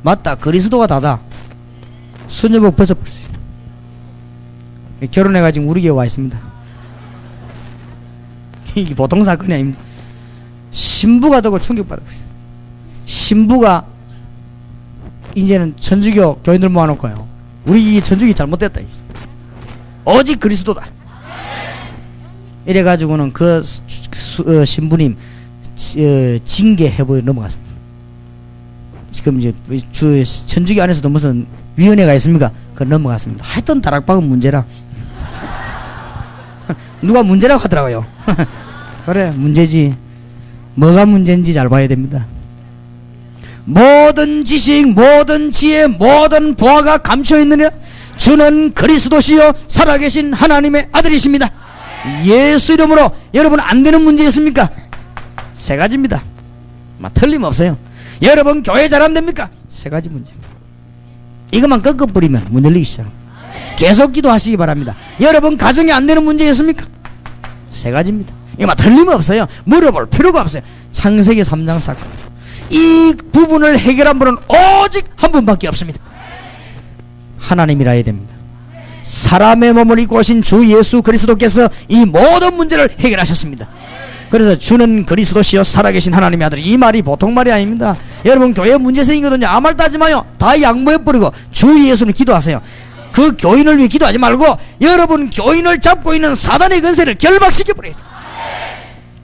S2: 맞다, 그리스도가 다다. 수녀복 벗어버렸어요. 결혼해가지고 우리 교회 와 있습니다. 이게 보통 사건이 아닙니다. 신부가 되고 충격받아 버렸어요. 신부가 이제는 천주교 교인들 모아놓고요, 우리 천주교 잘못됐다. 오직 그리스도다. 이래가지고는 그 신부님 징계해버려 넘어갔습니다. 지금 이제 천주교 안에서도 무슨 위원회가 있습니까? 그거 넘어갔습니다. 하여튼 다락방은 문제라. 누가 문제라고 하더라고요. 그래, 문제지. 뭐가 문제인지 잘 봐야 됩니다. 모든 지식, 모든 지혜, 모든 보화가 감춰있느냐? 주는 그리스도시요 살아계신 하나님의 아들이십니다. 예수 이름으로 여러분 안 되는 문제 있습니까? 세 가지입니다. 틀림없어요. 여러분 교회 잘 안 됩니까? 세 가지 문제입니다. 이것만 꺾어버리면 문 열리기 시작. 계속 기도하시기 바랍니다. 여러분 가정이 안 되는 문제 있습니까? 세 가지입니다. 이거 틀림없어요. 물어볼 필요가 없어요. 창세기 3장 사건, 이 부분을 해결한 분은 오직 한 분밖에 없습니다. 하나님이라 해야 됩니다. 사람의 몸을 입고 오신 주 예수 그리스도께서 이 모든 문제를 해결하셨습니다. 그래서 주는 그리스도시요 살아계신 하나님의 아들, 이 말이 보통 말이 아닙니다. 여러분 교회 문제 생기거든요. 아무 말도 하지 마요. 다 양보해버리고 주 예수는 기도하세요. 그 교인을 위해 기도하지 말고 여러분 교인을 잡고 있는 사단의 근세를 결박시켜버려요.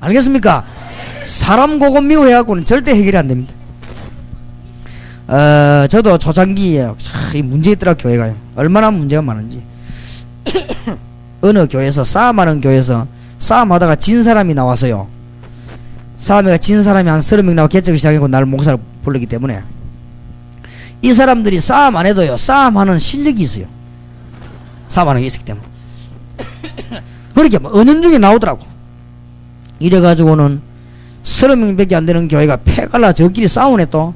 S2: 알겠습니까? 사람 고급 미워해갖고는 절대 해결이 안 됩니다. 저도 초창기에 이 문제 있더라. 교회가요, 얼마나 문제가 많은지. 어느 교회에서, 싸움하는 교회에서 싸움하다가 진 사람이 나와서요, 싸움에 진 사람이 한 30명 나와 개척을 시작하고 날 목사를 부르기 때문에 이 사람들이 싸움 안 해도요 싸움하는 실력이 있어요. 싸움하는 게 있었기 때문에 그렇게 뭐 은연중에 나오더라고. 이래가지고는 30명밖에 안 되는 교회가 패갈라 저끼리 싸우네. 또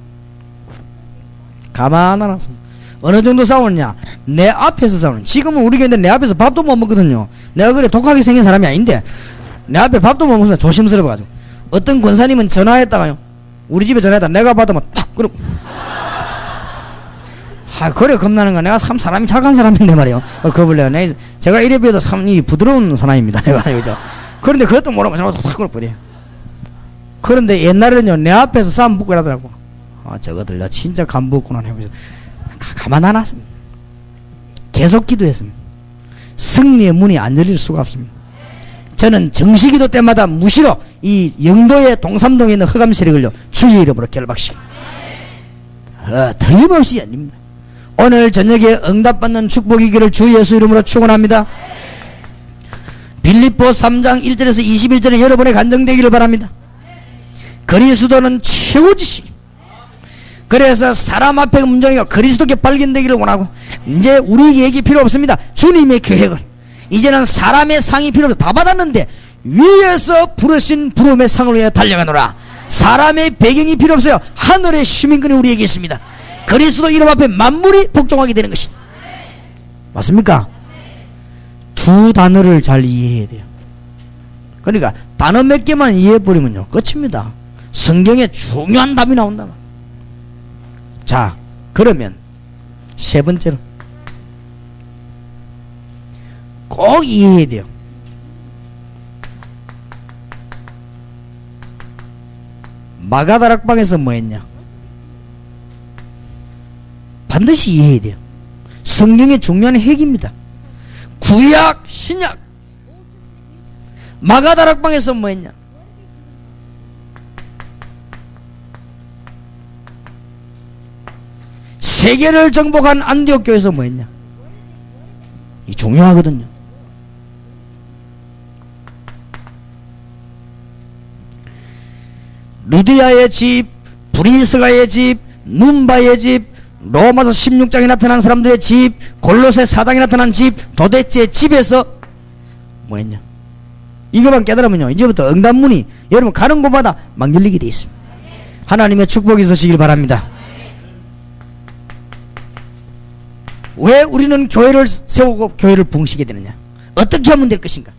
S2: 가만 안 왔습니다. 어느 정도 싸우느냐? 내 앞에서 싸우는. 지금은 우리 교회인데 내 앞에서 밥도 못 먹거든요. 내가 그래 독하게 생긴 사람이 아닌데 내 앞에 밥도 못 먹으면 조심스러워가지고. 어떤 권사님은 전화했다가요, 우리 집에 전화했다 내가 받으면 탁 그러고, 그래 겁나는 거야. 내가 참 사람이 착한 사람인데 말이요. 겁을 내요. 제가 이래 봬도 참 부드러운 사람입니다. 내가 그죠. 그런데 그것도 모르면 저거 탁 그러버려. 그런데 옛날에는요 내 앞에서 싸움 붙고 그러더라고. 저거들 나 진짜 간부었구나 해보면서 가만 안 왔습니다. 계속 기도했습니다. 승리의 문이 안 열릴 수가 없습니다. 저는 정시기도 때마다 무시로 이 영도의 동삼동에 있는 흑암 세력을요 주의 이름으로 결박시킵니다. 틀림없이 열립니다. 오늘 저녁에 응답받는 축복이기를 주 예수 이름으로 축원합니다. 빌립보 3장 1절에서 21절에 여러분의 간증되기를 바랍니다. 그리스도는 최고지식, 그래서 사람 앞에 음정이가 그리스도께 발견되기를 원하고, 이제 우리 얘기 필요 없습니다. 주님의 계획을. 이제는 사람의 상이 필요 없어. 다 받았는데 위에서 부르신 부름의 상을 위해 달려가노라. 사람의 배경이 필요 없어요. 하늘의 시민권이 우리에게 있습니다. 그리스도 이름 앞에 만물이 복종하게 되는 것이다. 맞습니까? 두 단어를 잘 이해해야 돼요. 그러니까 단어 몇 개만 이해해버리면요 끝입니다. 성경에 중요한 답이 나온다. 자, 그러면 세 번째로 꼭 이해해야 돼요. 마가다락방에서 뭐 했냐? 반드시 이해해야 돼요. 성경의 중요한 핵입니다. 구약, 신약. 마가다락방에서 뭐 했냐? 세계를 정복한 안디옥 교회에서 뭐 했냐? 이 중요하거든요. 루디아의 집, 브리스가의 집, 눈바의 집, 로마서 16장에 나타난 사람들의 집, 골로새 4장에 나타난 집, 도대체 집에서 뭐 했냐? 이것만 깨달으면요 이제부터 응답문이 여러분 가는 곳마다 막 열리게 되어 있습니다. 하나님의 축복이 있으시길 바랍니다. 왜 우리는 교회를 세우고 교회를 붕시게 되느냐? 어떻게 하면 될 것인가?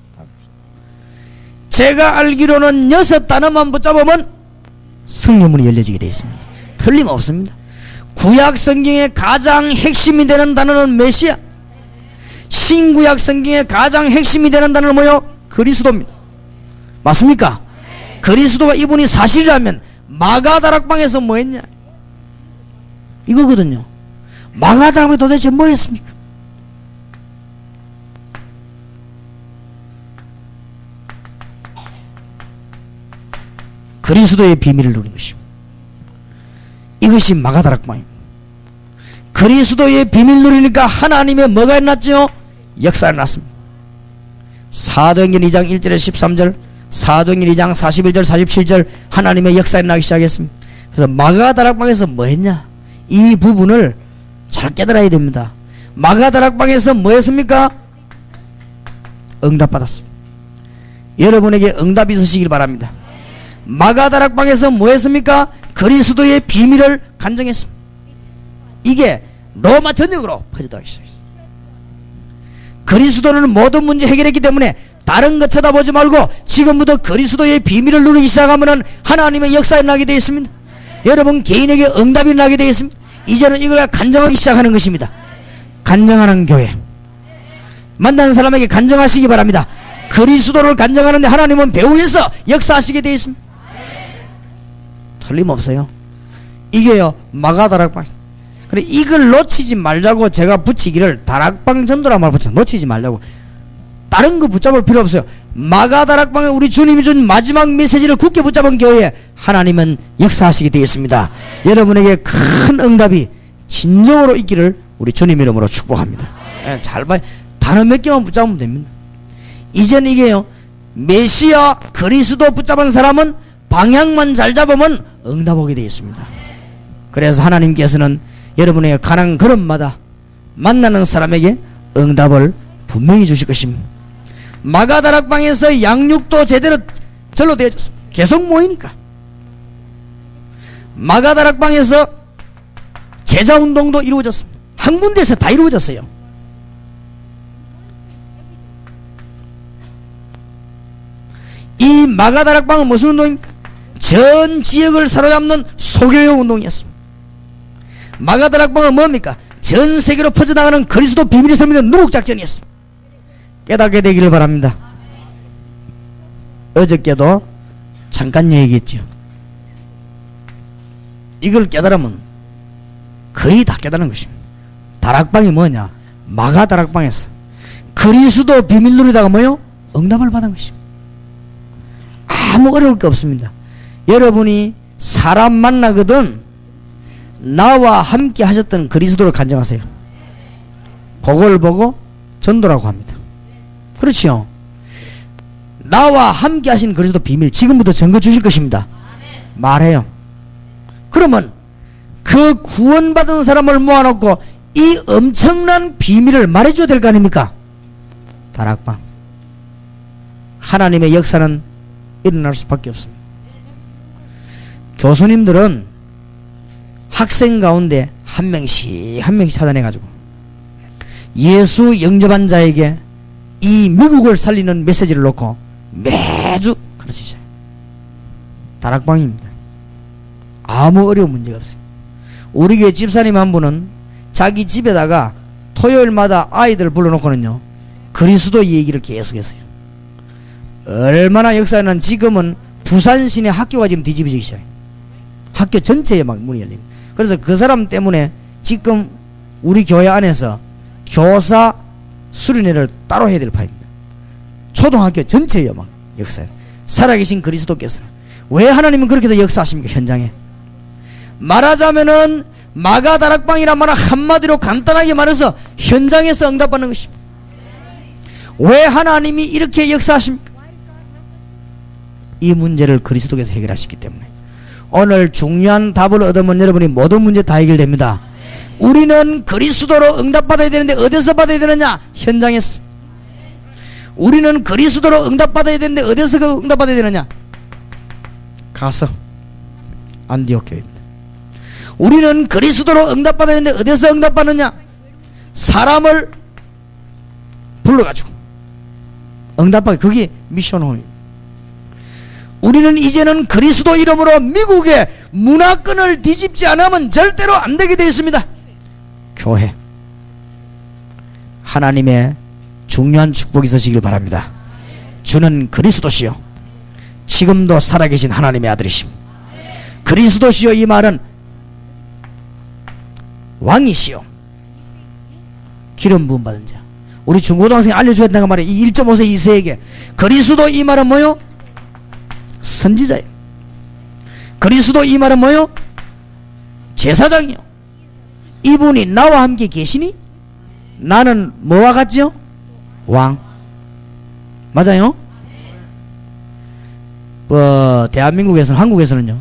S2: 제가 알기로는 6단어만 붙잡으면 성령문이 열려지게 되어 있습니다. 틀림없습니다. 구약 성경의 가장 핵심이 되는 단어는 메시아. 신구약 성경의 가장 핵심이 되는 단어는 뭐요? 그리스도입니다. 맞습니까? 그리스도가 이분이 사실이라면 마가다락방에서 뭐 했냐? 이거거든요. 마가다락방에 도대체 뭐 했습니까? 그리스도의 비밀을 누린 것입니다. 이것이 마가다락방입니다. 그리스도의 비밀 누리니까 하나님의 뭐가 일어났죠? 역사가 일어났습니다. 사도행전 2장 1절에 13절, 사도행전 2장 41절 47절 하나님의 역사가 일어나기 시작했습니다. 그래서 마가다락방에서 뭐 했냐? 이 부분을 잘 깨달아야 됩니다. 마가다락방에서 뭐 했습니까? 응답받았습니다. 여러분에게 응답이 있으시길 바랍니다. 마가다락방에서 뭐 했습니까? 그리스도의 비밀을 간증했습니다. 이게 로마 전역으로 퍼져나가기 시작했습니다. 그리스도는 모든 문제 해결했기 때문에 다른 것 쳐다보지 말고 지금부터 그리스도의 비밀을 누리기 시작하면 하나님의 역사에 나게 되어 있습니다. 여러분 개인에게 응답이 나게 되어 있습니다. 이제는 이걸 간증하기 시작하는 것입니다. 간증하는 교회. 만나는 사람에게 간증하시기 바랍니다. 그리스도를 간증하는데 하나님은 배후에서 역사하시게 되어 있습니다. 틀림없어요. 이게요 마가다락방. 그래 이걸 놓치지 말자고 제가 붙이기를 다락방 전도라 말 붙여. 놓치지 말자고. 다른 거 붙잡을 필요 없어요. 마가다락방에 우리 주님이 준 마지막 메시지를 굳게 붙잡은 교회에 하나님은 역사하시게 되겠습니다. 여러분에게 큰 응답이 진정으로 있기를 우리 주님 이름으로 축복합니다. 잘 봐요. 단어 몇 개만 붙잡으면 됩니다. 이젠 이게요 메시아 그리스도 붙잡은 사람은 방향만 잘 잡으면 응답 오게 되겠습니다. 그래서 하나님께서는 여러분의 가는 걸음마다 만나는 사람에게 응답을 분명히 주실 것입니다. 마가다락방에서 양육도 제대로 절로 되어졌습니다. 계속 모이니까. 마가다락방에서 제자운동도 이루어졌습니다. 한 군데서 다 이루어졌어요. 이 마가다락방은 무슨 운동입니까? 전 지역을 사로잡는 소교육 운동이었습니다. 마가다락방은 뭡니까? 전 세계로 퍼져나가는 그리스도 비밀의 설명의 누룩작전이었습니다. 깨닫게 되기를 바랍니다. 어저께도 잠깐 얘기했죠. 이걸 깨달으면 거의 다 깨달은 것입니다. 다락방이 뭐냐? 마가다락방에서 그리스도 비밀 누리다가 뭐요? 응답을 받은 것입니다. 아무 어려울 게 없습니다. 여러분이 사람 만나거든 나와 함께 하셨던 그리스도를 간증하세요. 그걸 보고 전도라고 합니다. 그렇지요. 나와 함께 하신 그리스도 비밀 지금부터 증거 주실 것입니다. 말해요. 그러면 그 구원받은 사람을 모아놓고 이 엄청난 비밀을 말해줘야 될 거 아닙니까? 다락방. 하나님의 역사는 일어날 수밖에 없습니다. 교수님들은 학생 가운데 한 명씩 찾아내가지고 예수 영접한 자에게 이 미국을 살리는 메시지를 놓고 매주 가르치셔요. 다락방입니다. 아무 어려운 문제가 없어요. 우리 교회 집사님 한 분은 자기 집에다가 토요일마다 아이들 불러놓고는요 그리스도 얘기를 계속했어요. 얼마나 역사는 지금은 부산 시내 학교가 지금 뒤집어지기 시작해요. 학교 전체에 막 문이 열립니다. 그래서 그 사람 때문에 지금 우리 교회 안에서 교사 수련회를 따로 해야 될 판입니다. 초등학교 전체에 막 역사에 살아계신 그리스도께서 왜 하나님은 그렇게도 역사하십니까? 현장에 말하자면은 마가 다락방이란 말은 한마디로 간단하게 말해서 현장에서 응답받는 것입니다. 왜 하나님이 이렇게 역사하십니까? 이 문제를 그리스도께서 해결하시기 때문에 오늘 중요한 답을 얻으면 여러분이 모든 문제 다 해결됩니다. 우리는 그리스도로 응답받아야 되는데 어디서 받아야 되느냐? 현장에서. 우리는 그리스도로 응답받아야 되는데 어디서 그 응답받아야 되느냐? 가서. 안디옥 교회입니다. 우리는 그리스도로 응답받아야 되는데 어디서 응답받느냐? 사람을 불러가지고 응답받아. 그게 미션홈입니다. 우리는 이제는 그리스도 이름으로 미국의 문화권을 뒤집지 않으면 절대로 안 되게 되어 있습니다. 교회. 하나님의 중요한 축복이 있으시길 바랍니다. 주는 그리스도시요 지금도 살아계신 하나님의 아들이심. 그리스도시요 이 말은 왕이시요 기름 부음 받은 자. 우리 중고등학생이 알려줘야 된다는 말이에요. 이 1.5세 2세에게 그리스도 이 말은 뭐요? 선지자예요. 그리스도 이 말은 뭐요? 제사장이요. 이분이 나와 함께 계시니 나는 뭐와 같지요? 왕. 맞아요? 대한민국에서는 한국에서는요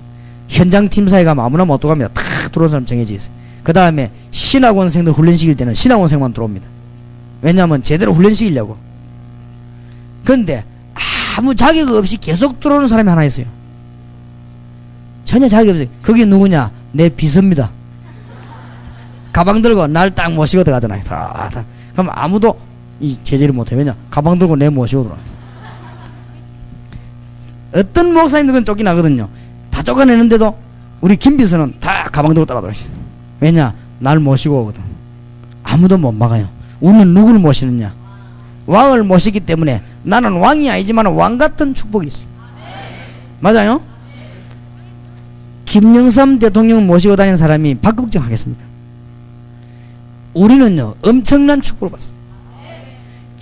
S2: 현장 팀사에 가면 아무나 못 들어갑니다. 탁 들어온 사람 정해져 있어요. 그 다음에 신학원생들 훈련 시킬 때는 신학원생만 들어옵니다. 왜냐하면 제대로 훈련 시키려고. 그런데 아무 자격 없이 계속 들어오는 사람이 하나 있어요. 전혀 자격 없어요. 그게 누구냐? 내 비서입니다. 가방 들고 날 딱 모시고 들어가잖아요. 그럼 아무도 이 제재를 못해. 왜냐? 가방 들고 내 모시고 들어와요. 어떤 목사님들은 쫓겨나거든요. 다 쫓아내는데도 우리 김 비서는 다 가방 들고 따라들어요. 왜냐? 날 모시고 오거든. 아무도 못 막아요. 우리는 누구를 모시느냐? 왕을 모시기 때문에 나는 왕이 아니지만 왕 같은 축복이 있어요. 맞아요? 김영삼 대통령 모시고 다니는 사람이 박국정 하겠습니까? 우리는요 엄청난 축복을 받습니다.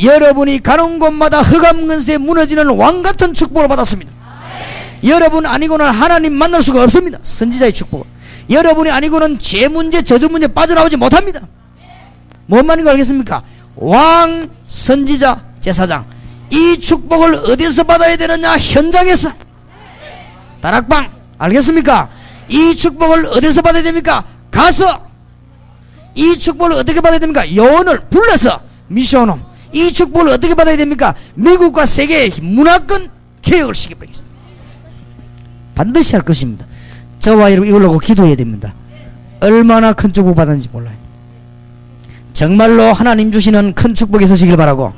S2: 여러분이 가는 곳마다 흑암근세에 무너지는 왕 같은 축복을 받았습니다. 여러분 아니고는 하나님 만날 수가 없습니다. 선지자의 축복을. 여러분이 아니고는 죄 문제 저주 문제 빠져나오지 못합니다. 뭔 말인지 알겠습니까? 왕, 선지자, 제사장. 이 축복을 어디서 받아야 되느냐? 현장에서. 다락방. 알겠습니까? 이 축복을 어디서 받아야 됩니까? 가서. 이 축복을 어떻게 받아야 됩니까? 요원을 불러서. 미션홈. 이 축복을 어떻게 받아야 됩니까? 미국과 세계의 문화권 개혁을 시켜버리겠습니다. 반드시 할 것입니다. 저와 여러분 이걸로 기도해야 됩니다. 얼마나 큰 축복 받았는지 몰라요. 정말로 하나님 주시는 큰 축복이 있으시길 바라고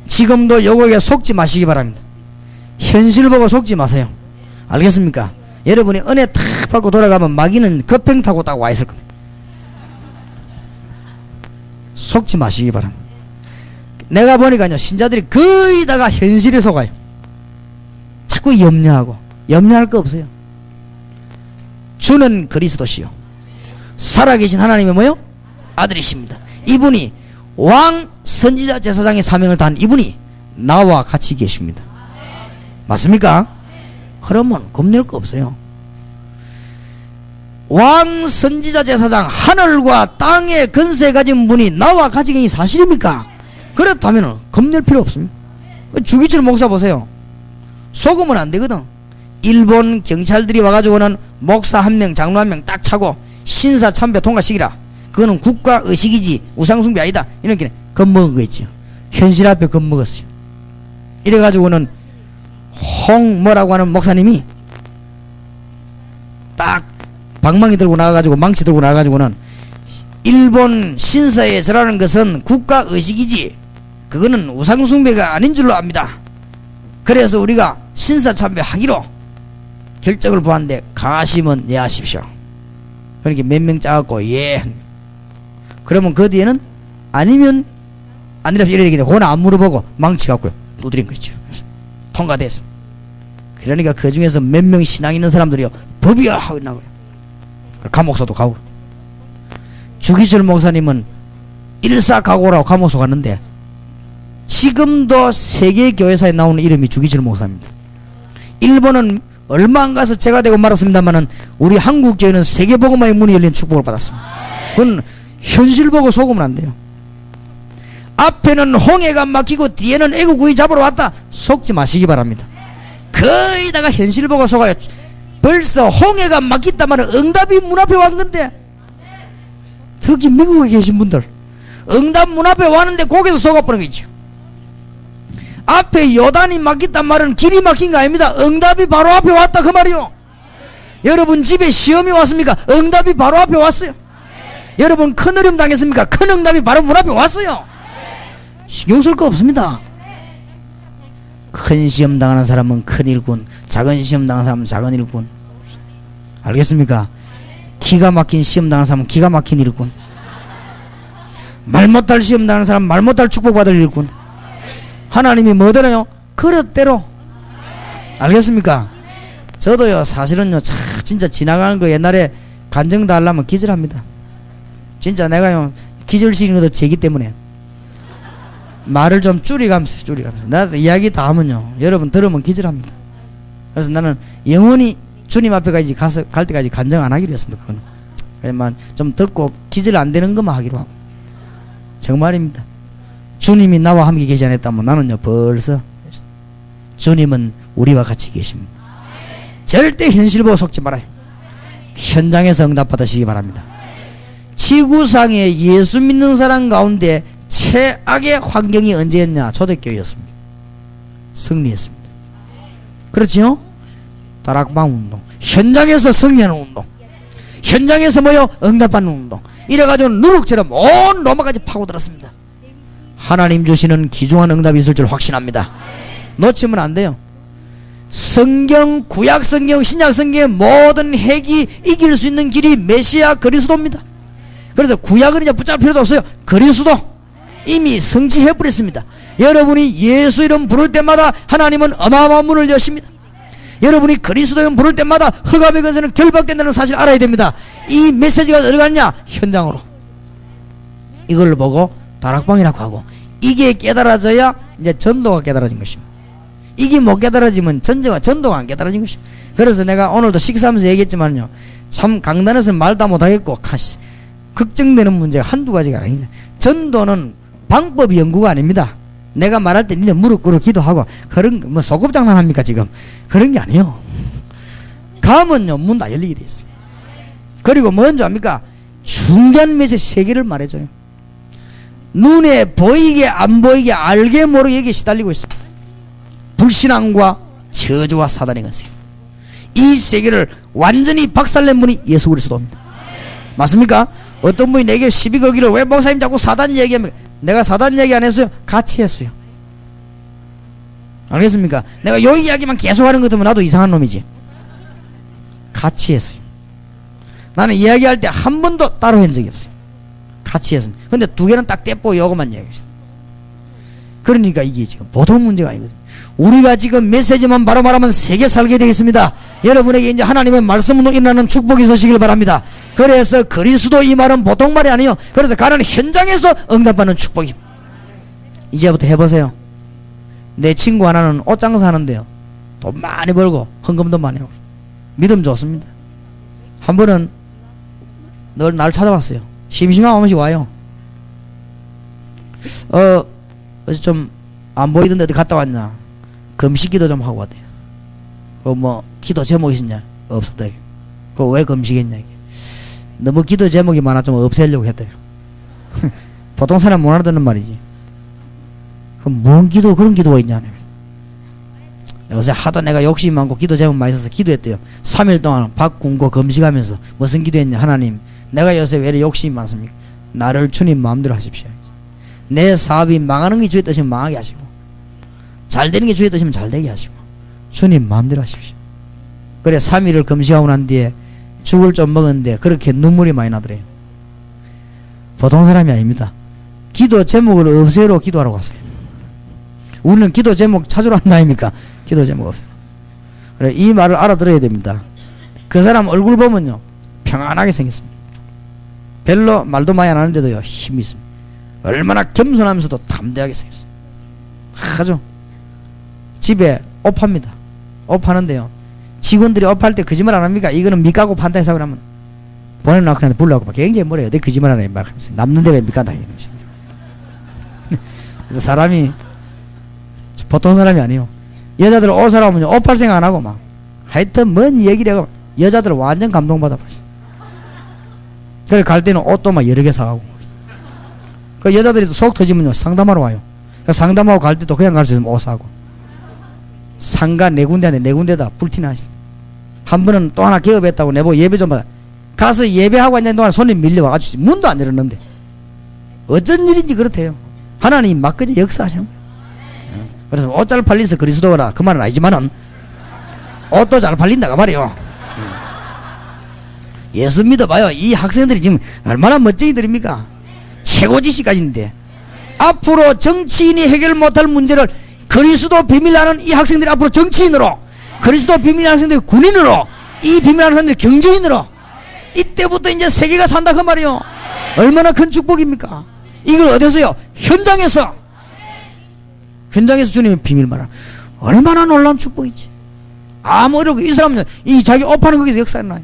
S2: 지금도 요거에 속지 마시기 바랍니다. 현실 보고 속지 마세요. 알겠습니까? 여러분이 은혜 탁 받고 돌아가면 마귀는 급행 타고 딱 와 있을 겁니다. 속지 마시기 바랍니다. 내가 보니까요 신자들이 거의 다가 현실에 속아요. 자꾸 염려하고 염려할 거 없어요. 주는 그리스도시요 살아계신 하나님의 뭐요? 아들이십니다. 이분이 왕, 선지자, 제사장의 사명을 다한 이분이 나와 같이 계십니다. 맞습니까? 그러면 겁낼 거 없어요. 왕, 선지자, 제사장, 하늘과 땅의 근세 가진 분이 나와 같이 계신 사실입니까? 그렇다면 겁낼 필요 없습니다. 주기철 목사 보세요. 속으면 안 되거든. 일본 경찰들이 와가지고는 목사 한 명, 장로 한 명 딱 차고 신사 참배 통과시키라. 그거는 국가 의식이지 우상숭배 아니다. 이렇게 겁먹은 거 있죠. 현실 앞에 겁먹었어요. 이래가지고는 뭐라고 하는 목사님이 딱 방망이 들고 나가가지고 망치 들고 나가가지고는 일본 신사에 절하는 것은 국가 의식이지 그거는 우상숭배가 아닌 줄로 압니다. 그래서 우리가 신사 참배하기로 결정을 보았는데 가심은 예 하십시오. 그렇게 몇 명 짜갖고 예. 그러면 그 뒤에는 아니면 아니라 이래 되겠네. 그건 안 물어보고 망치 갖고요 두드린 거죠. 통과됐어. 그러니까 그 중에서 몇 명 신앙 있는 사람들이요 법이야 하고 나고요. 감옥소도 가고. 주기철 목사님은 일사각오라고 감옥소 갔는데 지금도 세계 교회사에 나오는 이름이 주기철 목사입니다. 일본은 얼마 안 가서 제가 되고 말았습니다만은 우리 한국 교회는 세계복음화의 문이 열린 축복을 받았습니다. 그건 현실 보고 속으면 안 돼요. 앞에는 홍해가 막히고 뒤에는 애국구이 잡으러 왔다 속지 마시기 바랍니다. 거의다가 현실 보고 속아요. 벌써 홍해가 막혔다마는 응답이 문 앞에 왔는데 특히 미국에 계신 분들 응답 문 앞에 왔는데 거기서 속아버린 거죠. 앞에 요단이 막혔단 말은 길이 막힌 거 아닙니다. 응답이 바로 앞에 왔다 그 말이요. 여러분 집에 시험이 왔습니까? 응답이 바로 앞에 왔어요. 여러분 큰 어려움 당했습니까? 큰 응답이 바로 문 앞에 왔어요. 신경 쓸 거 없습니다. 큰 시험 당하는 사람은 큰 일꾼, 작은 시험 당하는 사람은 작은 일꾼. 알겠습니까? 기가 막힌 시험 당하는 사람은 기가 막힌 일꾼. 말 못할 시험 당하는 사람은 말 못할 축복받을 일꾼. 하나님이 뭐더래요? 그릇대로. 알겠습니까? 저도요 사실은요 진짜 지나가는 거 옛날에 간증 다 하려면 기절합니다. 진짜 내가요 기절시키는 것도 제기 때문에 말을 좀 줄이가면서 나 이야기 다 하면요 여러분 들으면 기절합니다. 그래서 나는 영원히 주님 앞에까지 가서 갈 때까지 간증 안 하기로 했습니다. 그거는 그만 좀 듣고 기절 안 되는 것만 하기로 하고. 정말입니다. 주님이 나와 함께 계시 않았다면 나는요 벌써 주님은 우리와 같이 계십니다. 절대 현실 보고 속지 말아요. 현장에서 응답 받으시기 바랍니다. 지구상에 예수 믿는 사람 가운데 최악의 환경이 언제였냐? 초대교회였습니다. 승리했습니다. 그렇지요? 다락방 운동, 현장에서 승리하는 운동, 현장에서 뭐요? 응답받는 운동. 이래가지고 누룩처럼 온 로마까지 파고들었습니다. 하나님 주시는 귀중한 응답이 있을 줄 확신합니다. 놓치면 안 돼요. 성경, 구약 성경, 신약 성경의 모든 핵이 이길 수 있는 길이 메시아 그리스도입니다. 그래서 구약은 이제 붙잡을 필요도 없어요. 그리스도 이미 성취해버렸습니다. 여러분이 예수 이름 부를 때마다 하나님은 어마어마한 문을 여십니다. 여러분이 그리스도 이름 부를 때마다 흑암의 권세는 결박된다는 사실 알아야 됩니다. 이 메시지가 어디 갔냐? 현장으로. 이걸 보고 다락방이라고 하고, 이게 깨달아져야 이제 전도가 깨달아진 것입니다. 이게 못 깨달아지면 전도가 안 깨달아진 것입니다. 그래서 내가 오늘도 식사하면서 얘기했지만요, 참 강단에서 말도 못하겠고 걱정되는 문제가 한두 가지가 아닙니다. 전도는 방법 연구가 아닙니다. 내가 말할 때 니네 무릎 꿇어 기도하고 그런 뭐 소꿉장난합니까 지금? 그런 게 아니에요. 가면요 문 다 열리게 돼 있어요. 그리고 뭔지 압니까? 중요한 메시지 세 개를 말해줘요. 눈에 보이게 안 보이게 알게 모르게 여기에 시달리고 있습니다. 불신앙과 저주와 사단의 권세. 이 세 개를 완전히 박살낸 분이 예수 그리스도입니다. 맞습니까? 어떤 분이 내게 시비 걸기를 왜 목사님 자꾸 사단 얘기합니까? 내가 사단 얘기 안 했어요. 같이 했어요. 알겠습니까? 내가 요 이야기만 계속 하는 것 같으면 나도 이상한 놈이지. 같이 했어요. 나는 이야기할 때 한 번도 따로 한 적이 없어요. 같이 했습니다. 근데 두 개는 딱 떼고 요것만 이야기했어요. 그러니까 이게 지금 보통 문제가 아니거든요. 우리가 지금 메시지만 바로 말하면 세계 살게 되겠습니다. 여러분에게 이제 하나님의 말씀으로 일어나는 축복이 있으시길 바랍니다. 그래서 그리스도 이 말은 보통 말이 아니에요. 그래서 가는 현장에서 응답받는 축복입니다. 이제부터 해보세요. 내 친구 하나는 옷장사 하는데요, 돈 많이 벌고 헌금도 많이 하고 믿음 좋습니다. 한 번은 늘 날 찾아왔어요. 심심하면 한 번씩 와요. 좀 안 보이던데 어디 갔다 왔냐? 금식기도 좀 하고 왔대요. 뭐 기도 제목 있었냐? 없었다. 왜 금식했냐? 이게. 너무 기도 제목이 많아 좀 없애려고 했대요. 보통 사람 못 알아듣는 말이지. 그럼 뭔 기도, 그런 기도가 있냐. 요새 하도 내가 욕심이 많고 기도 제목 많이 있어서 기도했대요. 3일 동안 밥 굶고 금식하면서 무슨 기도했냐. 하나님, 내가 요새 왜 이렇게 욕심이 많습니까? 나를 주님 마음대로 하십시오. 내 사업이 망하는 게 주의 뜻이면 망하게 하시고, 잘 되는 게 주의 뜻이면 잘 되게 하시고, 주님 마음대로 하십시오. 그래 3일을 금식하고 난 뒤에 죽을 좀 먹었는데 그렇게 눈물이 많이 나더래요. 보통 사람이 아닙니다. 기도 제목을 없애로 기도하러 갔어요. 우리는 기도 제목 찾으러 한다 아닙니까? 기도 제목 없애요. 그래 이 말을 알아들어야 됩니다. 그 사람 얼굴 보면요 평안하게 생겼습니다. 별로 말도 많이 안 하는데도요 힘이 있습니다. 얼마나 겸손하면서도 담대하게 생겼어요. 아주 집에 옷 팝니다. 옷 파는데요 직원들이 옷 팔 때 거짓말 안 합니까? 이거는 밑가고 판다 해서 그러면 보내놓고 그냥 불러고 막 굉장히 뭐래요. 내 거짓말 안 해 막 하면서 남는데 왜 밑간다 이러면서. 그래서 사람이 보통 사람이 아니에요. 여자들 옷 사러 오면 옷 팔 생각 안 하고 막 하여튼 뭔 얘기를 하고 여자들 완전 감동받아 버렸어. 그래 갈 때는 옷도 막 여러 개 사가고 그 여자들이 속 터지면요 상담하러 와요. 그러니까 상담하고 갈 때도 그냥 갈 수 있으면 옷 사고 상가 4군데인데 4군데다 불티나 하시죠. 한 번은 또 하나 개업했다고 내보고 예배 좀 받아 가서 예배하고 있는 동안 손님 밀려와가지고 문도 안 열었는데 어쩐 일인지 그렇대요. 하나님 막 그저 역사하시는 거예요. 그래서 옷 잘 팔리서 그리스도라 그 말은 아니지만은 옷도 잘 팔린다가 말이요. 예수 믿어봐요. 이 학생들이 지금 얼마나 멋쟁이들입니까? 최고 지식까지인데 앞으로 정치인이 해결 못할 문제를 그리스도 비밀하는 이 학생들이 앞으로 정치인으로, 그리스도 비밀하는 학생들이 군인으로, 이 비밀하는 학생들이 경제인으로, 이때부터 이제 세계가 산다 그 말이요. 얼마나 큰 축복입니까? 이걸 어디서요? 현장에서 주님의 비밀 말하. 얼마나 놀라운 축복이지. 아무래도 이 사람은 이 자기 옷 파는 거기서 역사가 나요.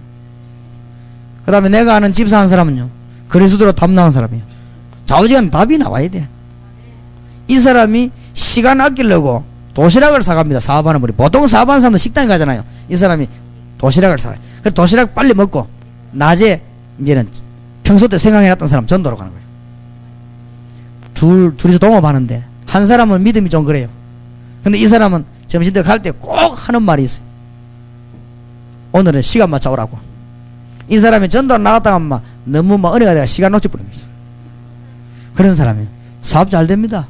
S2: 그 다음에 내가 아는 집사 한 사람은요 그리스도로 담당한 사람이에요. 좌우지간 답이 나와야 돼. 이 사람이 시간 아끼려고 도시락을 사갑니다. 사업하는 분이. 보통 사업하는 사람은 식당에 가잖아요. 이 사람이 도시락을 사가요. 그래서 도시락 빨리 먹고 낮에 이제는 평소 때 생각해놨던 사람 전도로 가는 거예요. 둘이서 동업하는데 한 사람은 믿음이 좀 그래요. 근데 이 사람은 점심때 갈 때 꼭 하는 말이 있어요. 오늘은 시간 맞춰 오라고. 이 사람이 전도를 나갔다가 막 너무 막 은혜가 돼가 시간 놓칠 뻔했어요. 그런 사람이에요. 사업 잘 됩니다.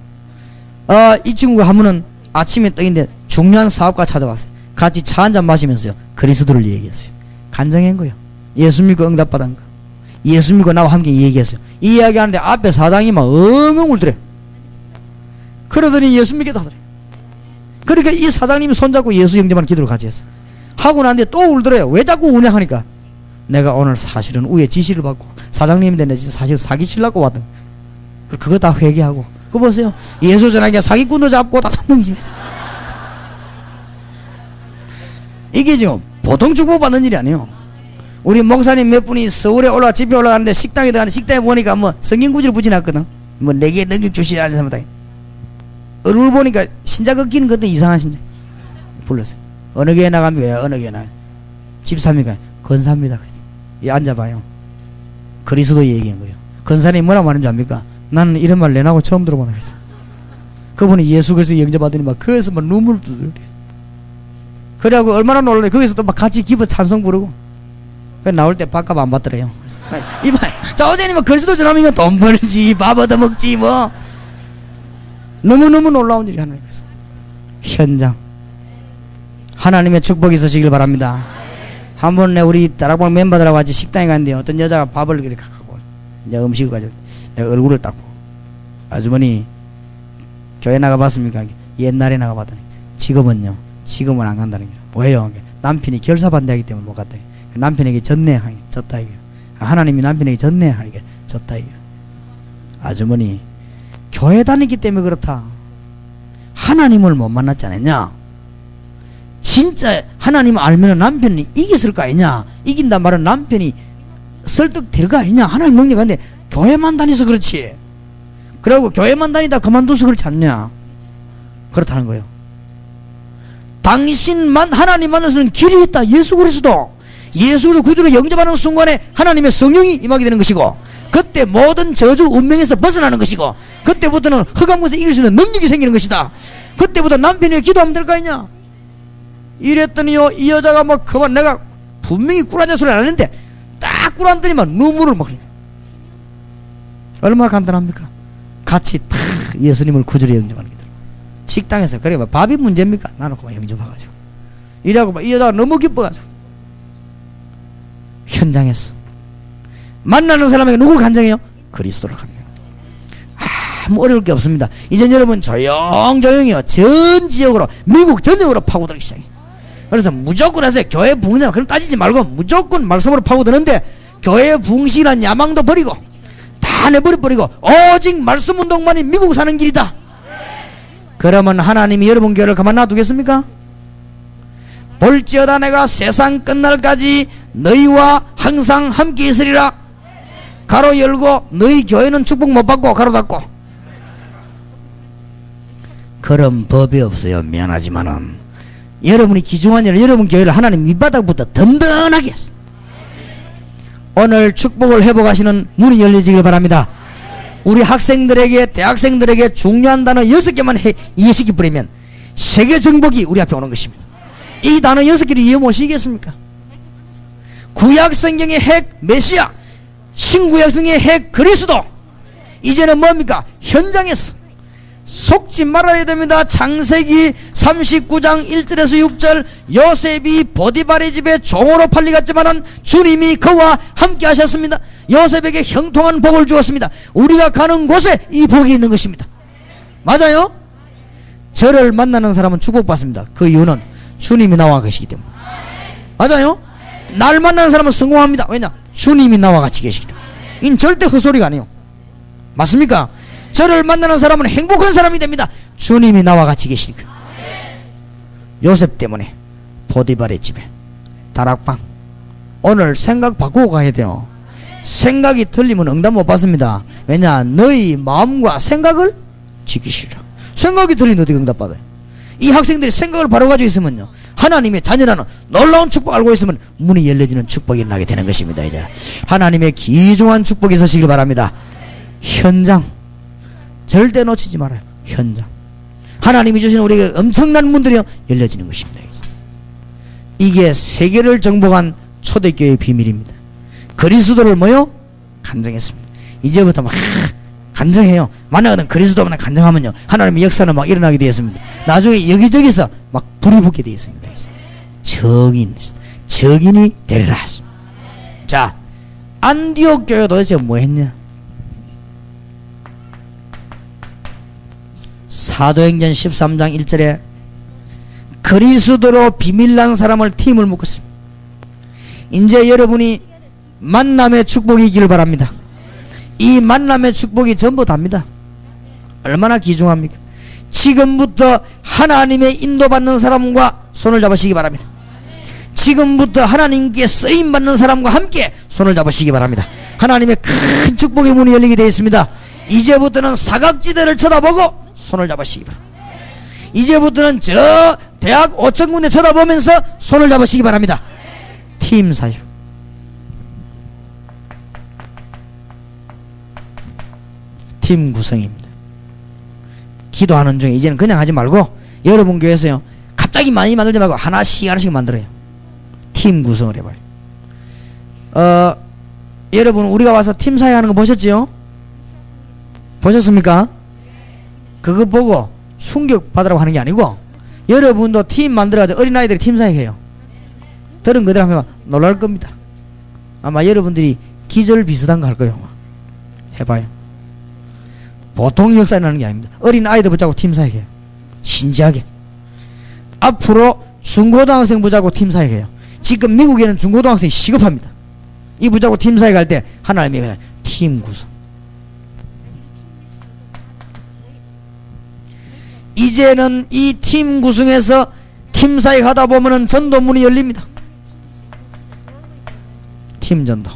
S2: 이 친구가 한 번은 아침에 떡인데 중요한 사업가 찾아왔어요. 같이 차 한잔 마시면서요 그리스도를 얘기했어요. 간증한 거예요. 예수 믿고 응답받은 거. 예수 믿고 나와 함께 얘기했어요. 이 이야기하는데 앞에 사장이 막 엉엉 울더래. 그러더니 예수 믿겠다 하더래. 그러니까 이 사장님이 손잡고 예수 영접하는 기도를 같이 했어요. 하고 난 뒤에 또 울더래요. 왜 자꾸 우냐 하니까 내가 오늘 사실은 우에 지시를 받고 사장님인데 내 사실 사기치려고 왔던 그거 다 회개하고 그거 보세요. 예수 전하기가 사기꾼도 잡고 다 삼명이 했어요. 이게 지금 보통 축복받는 일이 아니에요. 우리 목사님 몇 분이 서울에 집에 올라가는데 식당에 들어가는데 식당에 보니까 뭐 성경구절 붙여놨거든. 뭐 4개 능력 주시라는 사람들. 얼굴 보니까 신자 걷기는 것도 이상한 신자. 불렀어요. 어느 교회 나가면 왜 어느 교회 나가요? 집사입니까? 건사입니다. 이 앉아봐요. 그리스도 얘기한 거예요. 건사님이 뭐라고 말하는 줄 압니까? 나는 이런 말 내나고 처음 들어보나 그랬어. 그분이 예수 그리스도 영접받으니 막 거기서 막 눈물 뚜들. 그래갖고 얼마나 놀라요. 거기서 또 막 같이 기뻐 찬송 부르고. 그 나올 때 밥값 안 받더래요. 이봐, 자오제님은 그리스도 전하면 돈 벌지, 밥 얻어먹지 뭐. 너무너무 놀라운 일이 하나 있어요. 현장. 하나님의 축복이 있으시길 바랍니다. 한 번에 우리 다락방 멤버들하고 같이 식당에 갔는데 어떤 여자가 밥을 이렇게 갖고 이제 음식을 가지고 내가 얼굴을 딱 보고 아주머니 교회 나가봤습니까? 옛날에 나가봤더니 지금은요. 지금은 안 간다는 거예요. 뭐예요? 남편이 결사 반대하기 때문에 못 갔다. 남편에게 전내하기 졌다 이거예요. 하나님이 남편에게 전내하기 졌다 이거예요. 아주머니 교회 다니기 때문에 그렇다. 하나님을 못 만났지 않았냐? 진짜 하나님 알면 남편이 이겼을 거 아니냐? 이긴단 말은 남편이 설득될 거 아니냐? 하나님 능력한데 교회만 다니서 그렇지. 그리고 교회만 다니다 그만둬서 그렇지 않냐? 그렇다는 거예요. 당신만 하나님 만나서는 길이 있다. 예수 그리스도. 예수를 구주로 영접하는 순간에 하나님의 성령이 임하게 되는 것이고, 그때 모든 저주 운명에서 벗어나는 것이고, 그때부터는 흑암 것을 이길 수 있는 능력이 생기는 것이다. 그때부터 남편이 왜 기도하면 될 거 아니냐? 이랬더니요, 이 여자가 뭐 그만 내가 분명히 꿀한자 소리 안 했는데 딱 꿀한더니만 눈물을 막 흘려. 얼마나 간단합니까? 같이 다 예수님을 구주로 영접하는 거죠. 식당에서 그래 뭐 밥이 문제입니까? 나는 그만 영접해가지고 이래갖고 막 이 여자가 너무 기뻐가지고 현장에서 만나는 사람에게 누굴 간증해요? 그리스도를 간증해요. 아무 어려울 게 없습니다. 이제 여러분 조용조용히요 전 지역으로 미국 전역으로 파고들기 시작해요. 그래서 무조건 하세요. 교회 부흥장 그럼 따지지 말고 무조건 말씀으로 파고드는데, 교회 부흥식이란 야망도 버리고 다 내버려버리고 오직 말씀 운동만이 미국 사는 길이다. 그러면 하나님이 여러분 교회를 가만 놔두겠습니까? 볼지어다 내가 세상 끝날까지 너희와 항상 함께 있으리라. 가로 열고 너희 교회는 축복 못 받고 가로 닫고. 그런 법이 없어요. 미안하지만은 여러분이 기중한 일, 여러분 교회를 하나님 밑바닥부터 든든하게 했어. 오늘 축복을 회복하시는 문이 열려지길 바랍니다. 우리 학생들에게, 대학생들에게 중요한 단어 6개만 이해시켜 버리면 세계 정복이 우리 앞에 오는 것입니다. 이 단어 6개를 이해 못하시겠습니까? 구약 성경의 핵 메시아, 신구약 성경의 핵 그리스도. 이제는 뭡니까? 현장에서 속지 말아야 됩니다. 창세기 39장 1절에서 6절, 요셉이 보디발의 집에 종으로 팔리갔지만은 주님이 그와 함께 하셨습니다. 요셉에게 형통한 복을 주었습니다. 우리가 가는 곳에 이 복이 있는 것입니다. 맞아요? 저를 만나는 사람은 축복받습니다. 그 이유는 주님이 나와 계시기 때문에. 맞아요? 날 만나는 사람은 성공합니다. 왜냐? 주님이 나와 같이 계시기 때문에. 이건 절대 헛소리가 아니에요. 맞습니까? 저를 만나는 사람은 행복한 사람이 됩니다. 주님이 나와 같이 계시니까. 요셉 때문에 보디발의 집에 다락방. 오늘 생각 바꾸고 가야 돼요. 생각이 틀리면 응답 못 받습니다. 왜냐? 너희 마음과 생각을 지키시라. 생각이 틀리면 어떻게 응답 받아요? 이 학생들이 생각을 바로 가지고 있으면요, 하나님의 자녀라는 놀라운 축복 알고 있으면 문이 열려지는 축복이 일어나게 되는 것입니다. 이제 하나님의 귀중한 축복이 있으시길 바랍니다. 현장 절대 놓치지 말아요. 현장 하나님이 주신 우리에게 엄청난 문들이 열려지는 것입니다. 이게 세계를 정복한 초대교회의 비밀입니다. 그리스도를 뭐요? 간증했습니다. 이제부터 막 간증해요. 만약에 그리스도만 간증하면요, 하나님의 역사는 막 일어나게 되었습니다. 나중에 여기저기서 막 불이 붙게 되어 있습니다. 적인이 되리라. 자, 안디옥 교회가 도대체 뭐 했냐? 사도행전 13장 1절에 그리스도로 비밀난 사람을 팀을 묶었습니다. 이제 여러분이 만남의 축복이 있기를 바랍니다. 이 만남의 축복이 전부 답니다. 얼마나 귀중합니까? 지금부터 하나님의 인도받는 사람과 손을 잡으시기 바랍니다. 지금부터 하나님께 쓰임받는 사람과 함께 손을 잡으시기 바랍니다. 하나님의 큰 축복의 문이 열리게 되어 있습니다. 이제부터는 사각지대를 쳐다보고 손을 잡으시기 바랍니다. 이제부터는 저 대학 5천군데 쳐다보면서 손을 잡으시기 바랍니다. 팀 사유. 팀 구성입니다. 기도하는 중에 이제는 그냥 하지 말고 여러분 교회에서요, 갑자기 많이 만들지 말고 하나씩 만들어요. 팀 구성을 해봐요. 여러분 우리가 와서 팀 사회 하는 거 보셨지요? 보셨습니까? 그거 보고 충격 받으라고 하는 게 아니고, 여러분도 팀 만들어가지고 어린아이들이 팀 사회 해요. 들은 그대로 하면 놀랄 겁니다. 아마 여러분들이 기절 비슷한 거 할 거예요. 해봐요. 보통 역사에 나는 게 아닙니다. 어린 아이들 붙잡고 팀 사역해요. 진지하게. 앞으로 중고등학생 붙잡고 팀 사역해요. 지금 미국에는 중고등학생이 시급합니다. 이 붙잡고 팀 사역할 때 하나님이 그냥 팀 구성. 이제는 이 팀 구성에서 팀 사역 하다 보면은 전도문이 열립니다. 팀 전도.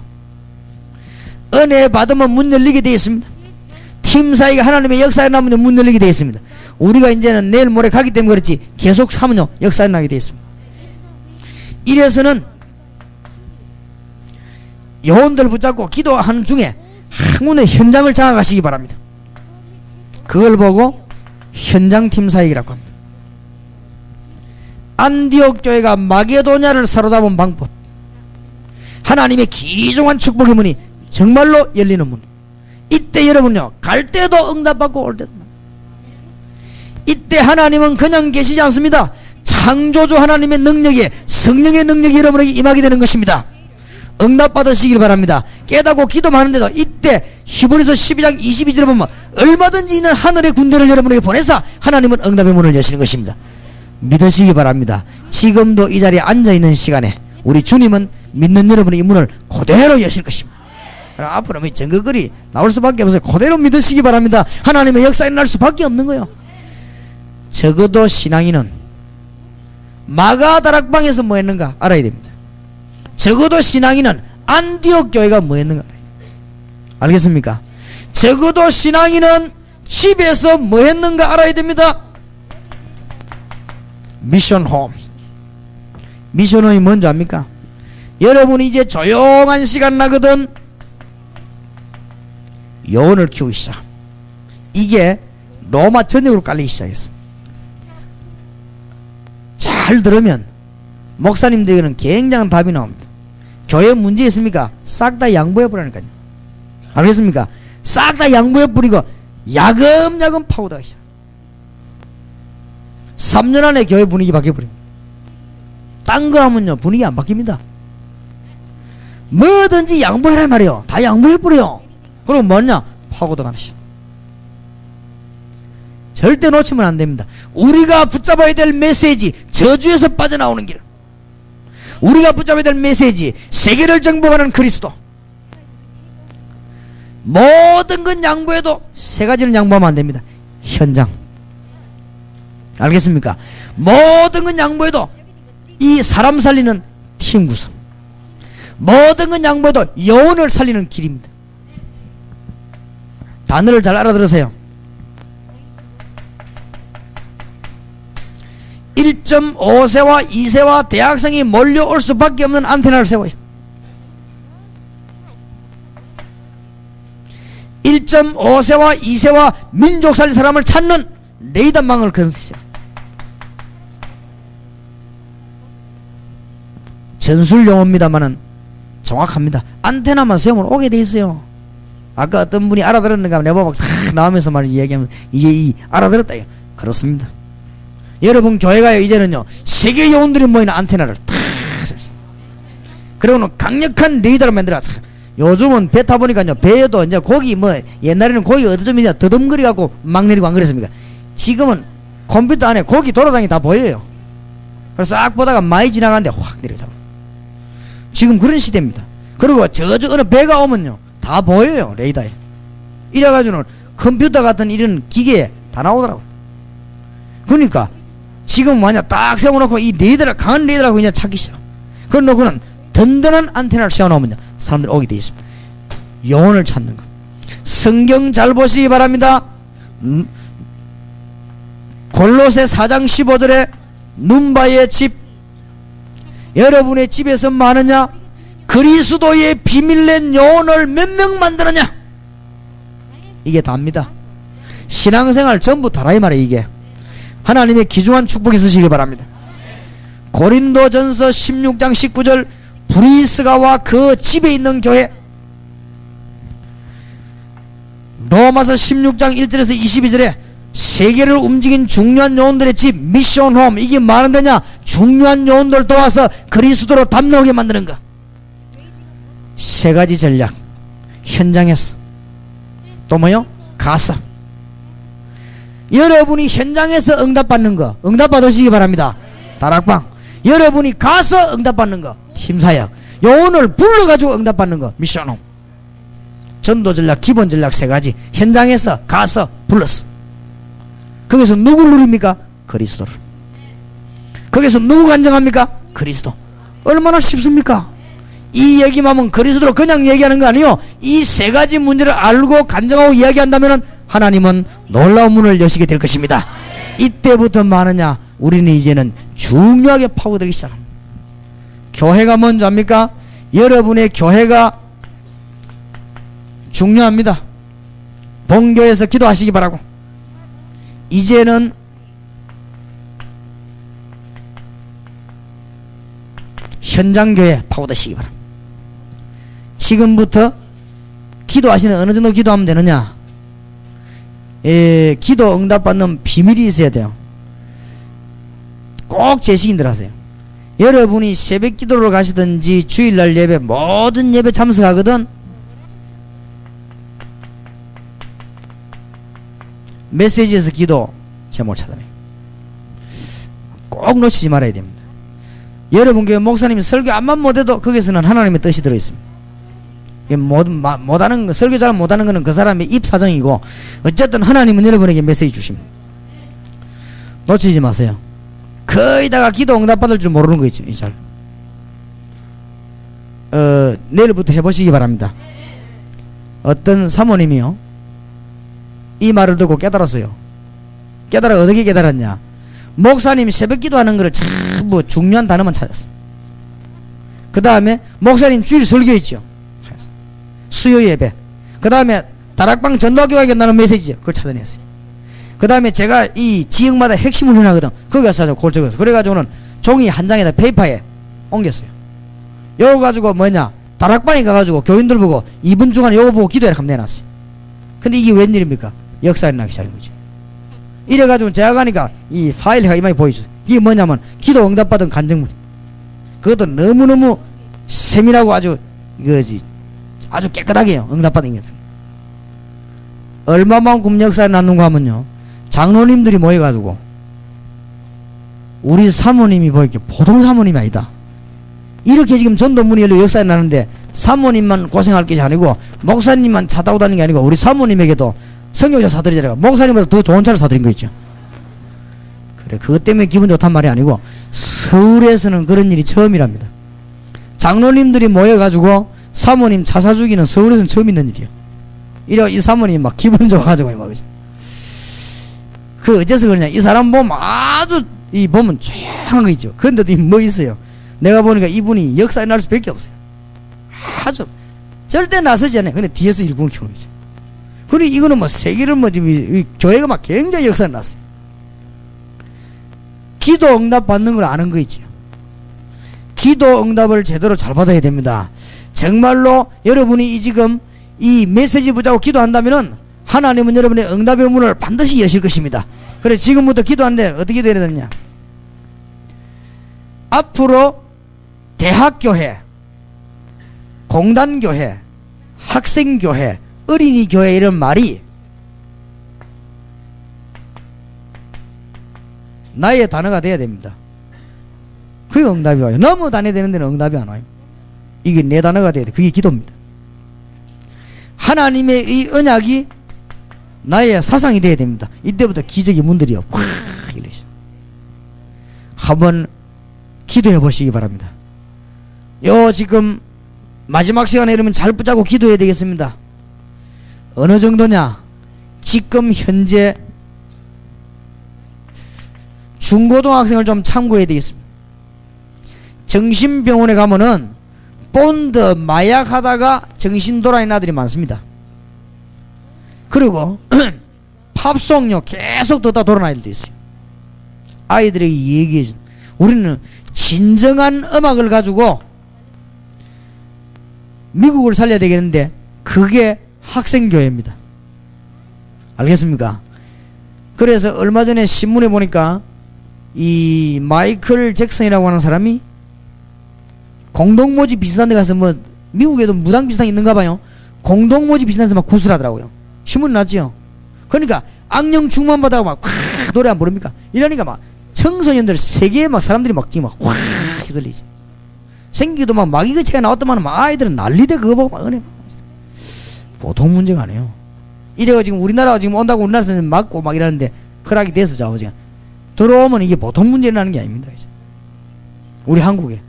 S2: 은혜 받으면 문 열리게 되어 있습니다. 팀 사이가 하나님의 역사에 나면 문 열리게 되어 있습니다. 우리가 이제는 내일 모레 가기 때문에 그렇지 계속 하면요 역사에 나게 되어 있습니다. 이래서는 요원들 붙잡고 기도하는 중에 한군데 현장을 장악하시기 바랍니다. 그걸 보고 현장팀 사역이라고 합니다. 안디옥 교회가 마게도냐를 사로잡은 방법, 하나님의 귀중한 축복의 문이 정말로 열리는 문. 이때 여러분요, 갈 때도 응답받고 올 때도, 이때 하나님은 그냥 계시지 않습니다. 창조주 하나님의 능력에, 성령의 능력이 여러분에게 임하게 되는 것입니다. 응답받으시길 바랍니다. 깨닫고 기도하는데도 이때 히브리서 12장 22절에 보면 얼마든지 있는 하늘의 군대를 여러분에게 보내서 하나님은 응답의 문을 여시는 것입니다. 믿으시기 바랍니다. 지금도 이 자리에 앉아있는 시간에 우리 주님은 믿는 여러분의 이 문을 그대로 여실 것입니다. 앞으로 증거글이 나올 수밖에 없어요. 그대로 믿으시기 바랍니다. 하나님의 역사에 날 수밖에 없는 거예요. 적어도 신앙인은 마가다락방에서 뭐 했는가 알아야 됩니다. 적어도 신앙인은 안디옥 교회가 뭐 했는가 알겠습니까? 적어도 신앙인은 집에서 뭐 했는가 알아야 됩니다. 미션홈. 미션홈이 뭔지 압니까? 여러분이 이제 조용한 시간 나거든 여원을 키우기 시작. 이게 로마 전역으로 깔리기 시작했습니다. 잘 들으면 목사님들에게는 굉장한 답이 나옵니다. 교회 문제 있습니까? 싹 다 양보해 버리니까요. 알겠습니까? 싹 다 양보해 버리고 야금야금 파고들기 시작. 3년 안에 교회 분위기 바뀌어버립니다. 딴 거 하면요 분위기 안 바뀝니다. 뭐든지 양보해라 말이에요. 다 양보해버려요. 그럼 뭐냐? 파고들어가는 시작. 절대 놓치면 안 됩니다. 우리가 붙잡아야 될 메시지, 저주에서 빠져나오는 길. 우리가 붙잡아야 될 메시지, 세계를 정복하는 그리스도. 모든 건 양보해도 세 가지를 양보하면 안 됩니다. 현장. 알겠습니까? 모든 건 양보해도 이 사람 살리는 팀 구성. 모든 건 양보해도 영혼을 살리는 길입니다. 단어를 잘 알아들으세요. 1.5세와 2세와 대학생이 몰려올 수밖에 없는 안테나를 세워요. 1.5세와 2세와 민족 살릴 사람을 찾는 레이더망을 건설시죠. 전술 용어입니다만은 정확합니다. 안테나만 세우면 오게 돼 있어요. 아까 어떤 분이 알아들었는가 내가 막 나오면서 말이지 이야기하면 이제 알아들었다. 그렇습니다. 여러분 교회가요 이제는요 세계 요원들이 모이는 안테나를 탁 그리고는 강력한 레이더를 만들어. 요즘은 배 타보니까요 배에도 이제 고기 뭐 옛날에는 고기 어디 좀 이제 더듬거리 갖고 막 내리고 안 그랬습니까? 지금은 컴퓨터 안에 고기 돌아다니기 다 보여요. 그래서 싹 보다가 많이 지나가는데 확 내려잡아. 지금 그런 시대입니다. 그리고 저 어느 배가 오면요 다 보여요 레이더에. 이래가지고는 컴퓨터 같은 이런 기계에 다 나오더라고. 그러니까 지금 만약 딱 세워놓고 이 레이더를 강한 레이더라고 그냥 찾기 시작. 그걸 놓고는 든든한 안테나를 세워놓으면 사람들이 오게 돼 있습니다. 영혼을 찾는 것. 성경 잘 보시기 바랍니다. 골로새 4장 15절에 눈바의 집. 여러분의 집에서 많으냐? 그리스도의 비밀낸 영혼을 몇 명 만들었냐? 이게 답니다. 신앙생활 전부 다라 이 말이에요. 이게 하나님의 귀중한 축복이 있으시길 바랍니다. 고린도전서 16장 19절 브리스가와 그 집에 있는 교회. 로마서 16장 1절에서 22절에 세계를 움직인 중요한 요원들의 집 미션홈. 이게 많은 데냐? 중요한 요원들 도와서 그리스도로 담나오게 만드는 거. 세 가지 전략. 현장에서 또 뭐요? 가서. 여러분이 현장에서 응답받는 거 응답받으시기 바랍니다. 다락방. 여러분이 가서 응답받는 거 팀사역. 요원을 불러가지고 응답받는 거 미션홈. 전도 전략 기본 전략 세 가지. 현장에서 가서 불렀어. 거기서 누구를 누립니까? 그리스도를. 거기서 누구 간증합니까? 그리스도. 얼마나 쉽습니까? 이 얘기만 하면 그리스도로 그냥 얘기하는 거 아니에요. 이 세 가지 문제를 알고 간증하고 이야기한다면 하나님은 놀라운 문을 여시게 될 것입니다. 이때부터 많으냐? 우리는 이제는 중요하게 파고들기 시작합니다. 교회가 먼저 합니까? 여러분의 교회가 중요합니다. 본교에서 기도하시기 바라고. 이제는 현장교회 파고드시기 바랍니다. 지금부터 기도하시는 어느 정도 기도하면 되느냐? 기도 응답받는 비밀이 있어야 돼요. 꼭 제식인들 하세요. 여러분이 새벽 기도를 가시든지 주일날 예배, 모든 예배 참석하거든 메시지에서 기도 제목을 찾아내요. 꼭 놓치지 말아야 됩니다. 여러분 교회 목사님이 설교 암만 못해도 거기서는 하나님의 뜻이 들어있습니다. 못하는 거, 설교 잘 못하는 거는 그 사람의 입 사정이고, 어쨌든 하나님은 여러분에게 메시지 주십니다. 놓치지 마세요. 거의다가 기도 응답받을 줄 모르는 거 있죠. 잘. 내일부터 해보시기 바랍니다. 어떤 사모님이요, 이 말을 듣고 깨달았어요. 어떻게 깨달았냐? 목사님이 새벽 기도하는 거를 전부 중요한 단어만 찾았어요. 그 다음에 목사님 주일 설교했죠. 수요 예배. 그 다음에 다락방 전도교회에 나는 메시지요. 그걸 찾아냈어요. 그 다음에 제가 이 지역마다 핵심을 해나거든. 거기 가서 그걸 적었어요. 그래가지고는 종이 한 장에다 페이퍼에 옮겼어요. 요거 가지고 뭐냐, 다락방에 가가지고 교인들 보고 2분 중간에 요거 보고 기도해라 하면 내놨어요. 근데 이게 웬일입니까? 역사에 나기 시작한 거죠. 이래가지고 제가 가니까 이 파일이 이만히 보이죠. 이게 뭐냐면 기도 응답받은 간증문. 그것도 너무너무 세밀하고 아주 이거지, 아주 깨끗하게요. 응답받은 게. 얼마만큼 역사에 났는가 하면요, 장로님들이 모여가지고 우리 사모님이 보이게 보통 사모님이 아니다. 이렇게 지금 전도문이 열려 역사에 나는데 사모님만 고생할 게 아니고 목사님만 차 타고 다니는 게 아니고 우리 사모님에게도 성경차 사드리잖아요. 목사님보다 더 좋은 차를 사드린 거 있죠. 그래, 그것 때문에 기분 좋단 말이 아니고 서울에서는 그런 일이 처음이랍니다. 장로님들이 모여가지고 사모님 차 사주기는 서울에서는 처음 있는 일이에요. 이래 이 사모님 막 기분 좋아가지고 막 그 어째서 그러냐, 이 사람 보면 아주 이 보면 조용한 거 있죠. 그런데도 뭐 있어요. 내가 보니까 이분이 역사에 날 수밖에 없어요. 아주 절대 나서지 않아요. 근데 뒤에서 일꾼을 키우는 거죠. 그리고 이거는 뭐 세계를 뭐 지금 교회가 막 굉장히 역사에 났어요. 기도 응답 받는 걸 아는 거 있죠. 기도 응답을 제대로 잘 받아야 됩니다. 정말로 여러분이 지금 이 메시지 보자고 기도한다면은 하나님은 여러분의 응답의 문을 반드시 여실 것입니다. 그래, 지금부터 기도하는데 어떻게 돼야 되느냐? 앞으로 대학교회, 공단교회, 학생교회, 어린이교회 이런 말이 나의 단어가 돼야 됩니다. 그게 응답이 와요. 너무 단어되는 데는 응답이 안 와요. 이게 내 단어가 돼야 돼. 그게 기도입니다. 하나님의 이 언약이 나의 사상이 돼야 됩니다. 이때부터 기적의 문들이요 확 열리죠. 한번 기도해 보시기 바랍니다. 지금 마지막 시간에 이러면 잘 붙잡고 기도해야 되겠습니다. 어느 정도냐? 지금 현재 중고등학생을 좀 참고해야 되겠습니다. 정신병원에 가면은 본드 마약 하다가 정신 돌아있는 아들이 많습니다. 그리고 팝송요 계속 듣다 돌아다니는 아이들도 있어요. 아이들에게 얘기해준, 우리는 진정한 음악을 가지고 미국을 살려야 되겠는데 그게 학생교회입니다. 알겠습니까? 그래서 얼마 전에 신문에 보니까 이 마이클 잭슨이라고 하는 사람이 공동모집 비슷한 데 가서 뭐 미국에도 무당 비슷한 게 있는가 봐요. 공동모집 비슷한 데서 막 구슬하더라고요. 신문 났지요. 그러니까 악령 충만받아가 막 노래 안 부릅니까? 이러니까 막 청소년들 세계에 막 사람들이 막 확 휘둘리지. 생기도 막 마귀그체가 나왔더만 막 아이들은 난리대 그거 보고 막 은혜 보통 문제가 아니에요. 이래가 지금 우리나라가 지금 온다고 우리나라에서는 막고 막 이러는데 허락이 돼서 자고 지금 들어오면 이게 보통 문제라는 게 아닙니다. 이제. 우리 한국에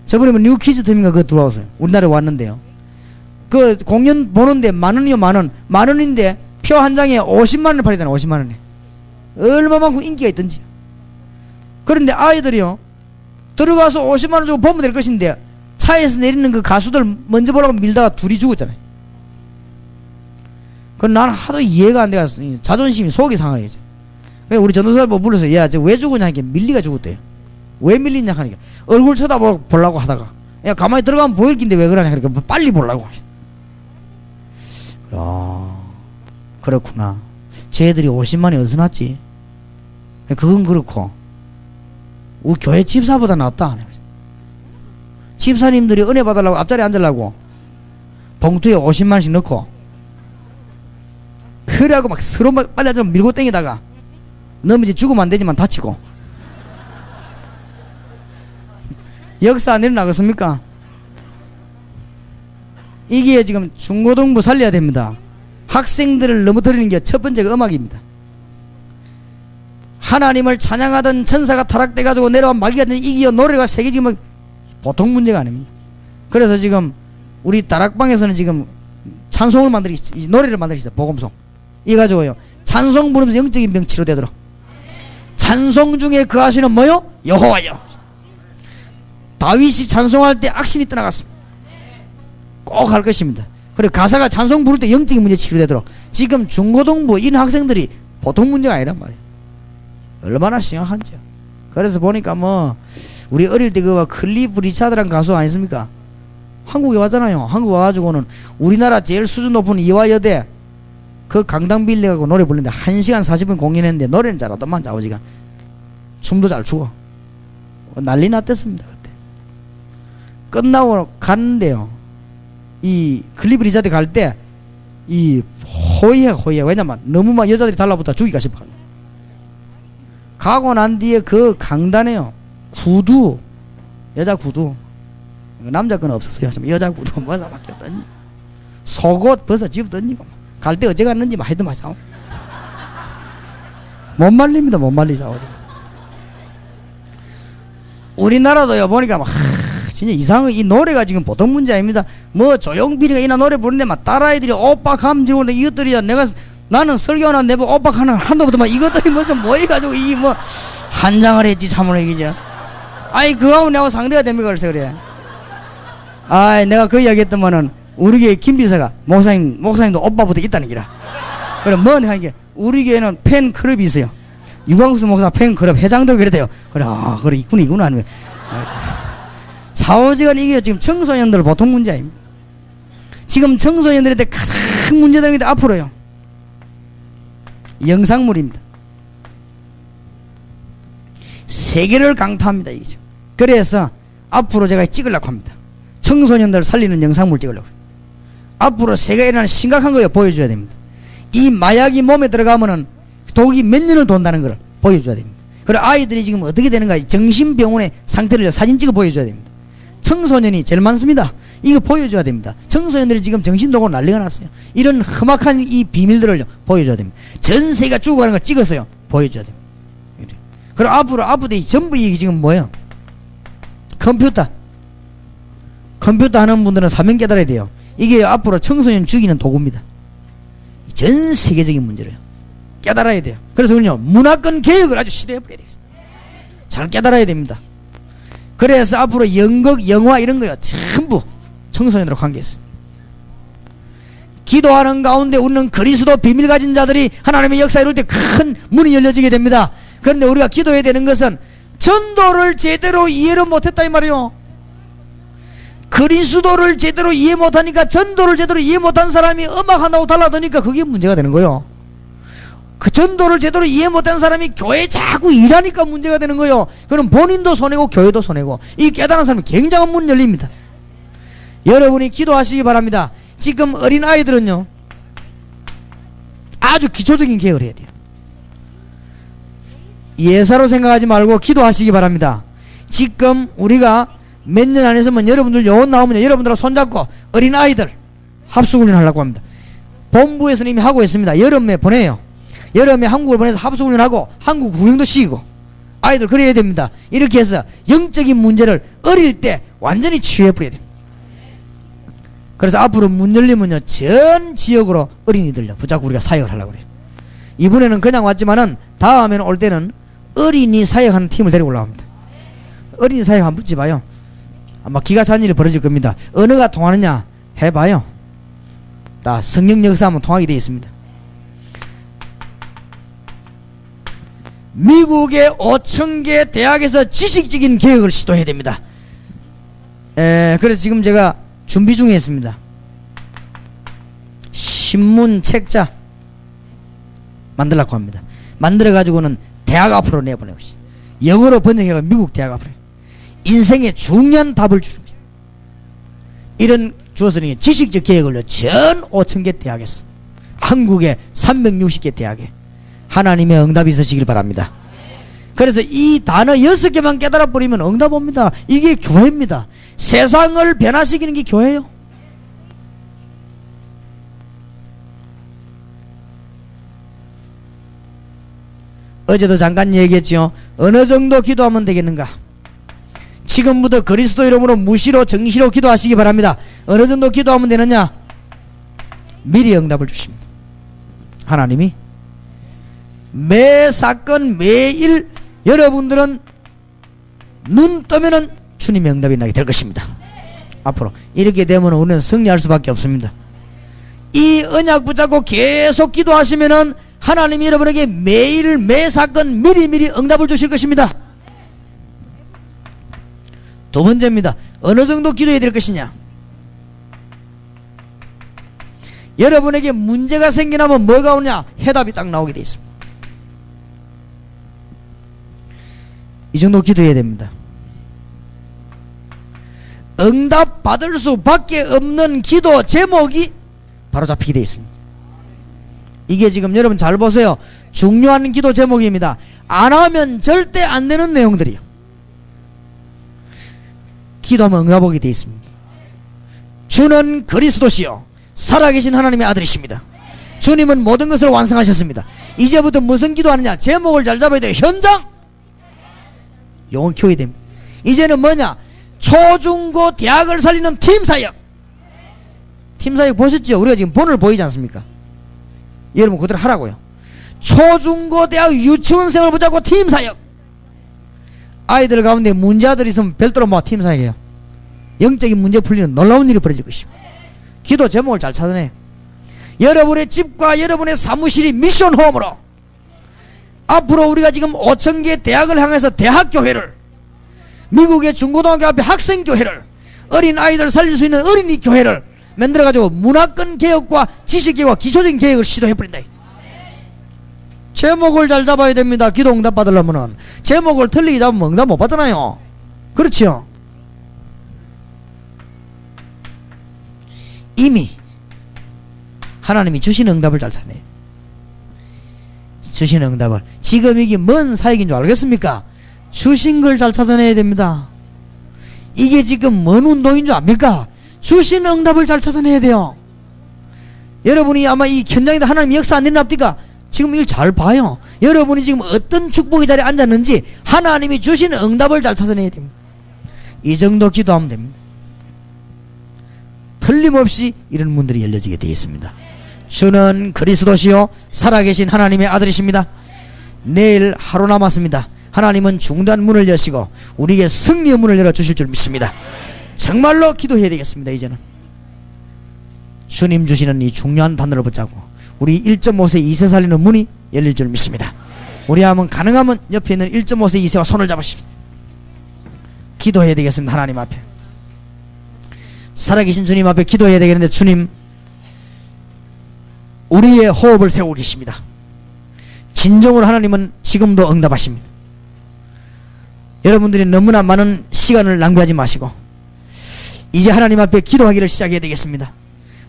S2: 저번에 뭐 뉴키즈 팀인가 그거 들어왔어요. 우리나라에 왔는데요. 그 공연 보는데 만원이요, 만원인데 표 한 장에 50만원을 팔리잖아요. 50만원에 얼마만큼 인기가 있던지. 그런데 아이들이요 들어가서 50만원 주고 보면 될 것인데 차에서 내리는 그 가수들 먼저 보라고 밀다가 둘이 죽었잖아요. 그건 나는 하도 이해가 안 돼가지고 자존심이 속이 상하겠지. 그래서 우리 전도사 뭐 불러서 야, 저 왜 죽었냐 하니까 밀리가 죽었대요. 왜 밀리냐 하니까 얼굴 쳐다보려고 하다가 야, 가만히 들어가면 보일 긴데 왜 그러냐 하니까 빨리 보려고 하시다. 그렇구나. 쟤들이 50만이 어디서 났지? 그건 그렇고 우리 교회 집사보다 낫다. 집사님들이 은혜 받으려고 앞자리에 앉으려고 봉투에 50만씩 넣고 그래갖고 막 서로 막 빨리 좀 밀고 땡기다가 너무 이제 죽으면 안 되지만 다치고 역사 안 일어나겠습니까? 이게 지금 중고등부 살려야 됩니다. 학생들을 넘어뜨리는 게 첫 번째가 음악입니다. 하나님을 찬양하던 천사가 타락돼가지고 내려와 마귀가 이기어 노래가 세계 지금 보통 문제가 아닙니다. 그래서 지금 우리 다락방에서는 지금 찬송을 노래를 만들기 복음송. 이 가지고요. 찬송 부르면서 영적인 병 치료되도록. 찬송 중에 그 하시는 뭐요? 여호와여. 다윗이 찬송할 때 악신이 떠나갔습니다. 꼭 할 것입니다. 그리고 가사가 찬송 부를 때 영적인 문제 치료되도록. 지금 중고등부 이런 학생들이 보통 문제가 아니란 말이에요. 얼마나 심각한지요. 그래서 보니까 뭐 우리 어릴 때 그 클리프 리차드란 가수 아니습니까? 한국에 왔잖아요. 한국 와가지고는 우리나라 제일 수준 높은 이화여대 그 강당 빌려가고 노래 부르는데 1시간 40분 공연했는데 노래는 잘하더만 자오지간 춤도 잘 추고 난리 났댔습니다. 그때 끝나고 갔는데요. 이 클리프 리차드 갈 때 이 호의해 왜냐면 너무 막 여자들이 달라붙어 죽이가 싶어. 가고 난 뒤에 그 강단에요. 구두, 여자 구두. 남자 건 없었어요. 여자 구두 벗어 맡겼더니 속옷 벗어 집었더니고 갈 때 어제 갔는지 막 해도 마찬가지. 못 말립니다. 못 말리자. 우리나라도요 보니까 막 진짜 이상한 이 노래가 지금 보통 문제 아닙니다. 뭐 조용필이가 이나 노래 부르는데 막 딸아이들이 오빠 감지고 이것들이야 나는 설교하나 내보 오빠 하나 한도부터 막 이것들이 무슨 뭐 해가지고 이 뭐 한장을 했지 참으로 이기죠. 아이 그거하고 내가 상대가 됩니까 그래서 그래. 아이 내가 그 이야기 했더만은 우리 교회 김비서가 목사님도 오빠부터 있다는 기라. 그래 뭔 하는 우리 교회는 팬클럽이 있어요. 유광수 목사 팬클럽 회장도 그랬대요. 그래 그래 이구나 아니면 사오지간 이게 지금 청소년들 보통 문제 아닙니다. 지금 청소년들한테 가장 문제되는 게 앞으로요. 영상물입니다. 세계를 강타합니다. 이게. 그래서 앞으로 제가 찍으려고 합니다. 청소년들 살리는 영상물 찍으려고. 앞으로 세계에 일어나는 심각한 거 보여줘야 됩니다. 이 마약이 몸에 들어가면은 독이 몇 년을 돈다는 걸 보여줘야 됩니다. 그리고 아이들이 지금 어떻게 되는가 정신병원의 상태를 사진 찍어 보여줘야 됩니다. 청소년이 제일 많습니다. 이거 보여줘야 됩니다. 청소년들이 지금 정신도고 난리가 났어요. 이런 험악한 이 비밀들을 보여줘야 됩니다. 전 세계가 죽어가는 걸 찍어서요 보여줘야 됩니다. 그리고 앞으로 전부 이게 지금 뭐예요? 컴퓨터 하는 분들은 사명 깨달아야 돼요. 이게 앞으로 청소년 죽이는 도구입니다. 전 세계적인 문제를 깨달아야 돼요. 그래서 그럼요 문화권 개혁을 아주 시도해버려야 돼요. 잘 깨달아야 됩니다. 그래서 앞으로 연극, 영화 이런 거요 전부 청소년으로 관계했습니다. 기도하는 가운데 우리는 그리스도 비밀 가진 자들이 하나님의 역사에 이룰 때 큰 문이 열려지게 됩니다. 그런데 우리가 기도해야 되는 것은 전도를 제대로 이해를 못했다 이 말이요. 그리스도를 제대로 이해 못하니까 전도를 제대로 이해 못한 사람이 음악한다고 달라드니까 그게 문제가 되는 거예요. 그 전도를 제대로 이해 못한 사람이 교회에 자꾸 일하니까 문제가 되는 거예요. 그럼 본인도 손해고 교회도 손해고 이 깨달은 사람이 굉장한 문 열립니다. 여러분이 기도하시기 바랍니다. 지금 어린 아이들은요 아주 기초적인 개혁을 해야 돼요. 예사로 생각하지 말고 기도하시기 바랍니다. 지금 우리가 몇 년 안에서만 여러분들 요원 나오면 여러분들하고 손잡고 어린 아이들 합숙훈련 하려고 합니다. 본부에서는 이미 하고 있습니다. 여름에 보내요. 여름에 한국을 보내서 합숙훈련하고 한국 구경도 시키고 아이들 그래야 됩니다. 이렇게 해서 영적인 문제를 어릴 때 완전히 치유해버려야 됩니다. 그래서 앞으로 문 열리면요 전 지역으로 어린이들요 붙잡고 우리가 사역을 하려고 그래요. 이번에는 그냥 왔지만은 다음에는 올 때는 어린이 사역하는 팀을 데리고 올라갑니다. 어린이 사역 한번 붙여봐요. 아마 기가 찬 일이 벌어질 겁니다. 언어가 통하느냐 해봐요. 다 성령 역사하면 통하게 되어 있습니다. 미국의 5,000개 대학에서 지식적인 개혁을 시도해야 됩니다. 그래서 지금 제가 준비 중에 있습니다. 신문 책자 만들려고 합니다. 만들어가지고는 대학 앞으로 내보내고 있습니다. 영어로 번역해서 미국 대학 앞으로 인생의 중요한 답을 주는 것입니다. 이런 주어서는 지식적 개혁을 전 5,000개 대학에서 한국의 360개 대학에 하나님의 응답이 있으시길 바랍니다. 그래서 이 단어 6개만 깨달아 버리면 응답 옵니다. 이게 교회입니다. 세상을 변화시키는 게 교회예요. 어제도 잠깐 얘기했죠. 어느 정도 기도하면 되겠는가? 지금부터 그리스도 이름으로 무시로 정시로 기도하시기 바랍니다. 어느 정도 기도하면 되느냐? 미리 응답을 주십니다. 하나님이 매 사건 매일 여러분들은 눈 뜨면은 주님의 응답이 나게 될 것입니다. 앞으로 이렇게 되면 우리는 승리할 수밖에 없습니다. 이 언약 붙잡고 계속 기도하시면은 하나님이 여러분에게 매일 매 사건 미리미리 응답을 주실 것입니다. 두 번째입니다. 어느 정도 기도해야 될 것이냐? 여러분에게 문제가 생기나면 뭐가 오냐? 해답이 딱 나오게 되어 있습니다. 이 정도 기도해야 됩니다. 응답 받을 수밖에 없는 기도 제목이 바로 잡히게 되어 있습니다. 이게 지금 여러분 잘 보세요. 중요한 기도 제목입니다. 안 하면 절대 안 되는 내용들이요. 기도하면 응답 오게 되어 있습니다. 주는 그리스도시요 살아계신 하나님의 아들이십니다. 주님은 모든 것을 완성하셨습니다. 이제부터 무슨 기도하느냐? 제목을 잘 잡아야 돼요. 현장 영혼 키워야 됩니다. 이제는 뭐냐? 초중고 대학을 살리는 팀사역. 팀사역 보셨죠? 우리가 지금 본을 보이지 않습니까? 여러분 그대로 하라고요. 초중고 대학 유치원생을 붙잡고 팀사역. 아이들 가운데 문제아들이 있으면 별도로 뭐 팀사역이에요. 영적인 문제 풀리는 놀라운 일이 벌어질 것입니다. 기도 제목을 잘 찾아내요. 여러분의 집과 여러분의 사무실이 미션 홈으로 앞으로 우리가 지금 5,000개 대학을 향해서 대학교회를, 미국의 중고등학교 앞에 학생교회를, 어린 아이들 살릴 수 있는 어린이 교회를 만들어가지고 문화권 개혁과 지식개혁과 기초적인 개혁을 시도해버린다. 제목을 잘 잡아야 됩니다. 기도 응답 받으려면은. 제목을 틀리게 잡으면 응답 못 받잖아요. 그렇지요? 이미 하나님이 주신 응답을 잘 찾아내요. 주신 응답을. 지금 이게 뭔 사역인 줄 알겠습니까? 주신 걸 잘 찾아내야 됩니다. 이게 지금 뭔 운동인 줄 압니까? 주신 응답을 잘 찾아내야 돼요. 여러분이 아마 이 현장에다 하나님 역사 안 일어납니까? 지금 일 잘 봐요. 여러분이 지금 어떤 축복의 자리에 앉았는지 하나님이 주신 응답을 잘 찾아내야 됩니다. 이 정도 기도하면 됩니다. 틀림없이 이런 문들이 열려지게 되어 있습니다. 주는 그리스도시요 살아계신 하나님의 아들이십니다. 내일 하루 남았습니다. 하나님은 중단 문을 여시고 우리에게 승리의 문을 열어주실 줄 믿습니다. 정말로 기도해야 되겠습니다. 이제는 주님 주시는 이 중요한 단어를 붙잡고 우리 1.5세 2세 살리는 문이 열릴 줄 믿습니다. 우리 하면 가능하면 옆에 있는 1.5세 2세와 손을 잡으십시오. 기도해야 되겠습니다. 하나님 앞에 살아계신 주님 앞에 기도해야 되겠는데, 주님 우리의 호흡을 세우고 계십니다. 진정으로 하나님은 지금도 응답하십니다. 여러분들이 너무나 많은 시간을 낭비하지 마시고 이제 하나님 앞에 기도하기를 시작해야 되겠습니다.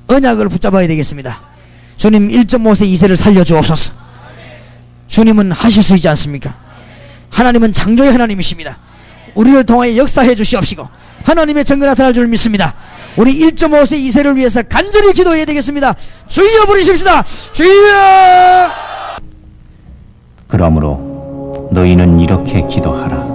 S2: 언약을 붙잡아야 되겠습니다. 주님 1.5세 2세를 살려주옵소서. 주님은 하실 수 있지 않습니까? 하나님은 창조의 하나님이십니다. 우리를 통하여 역사해 주시옵시고 하나님의 정권 나타날 줄 믿습니다. 우리 1.5세 2세를 위해서 간절히 기도해야 되겠습니다. 주여 부르십시다. 주여.
S1: 그러므로 너희는 이렇게 기도하라.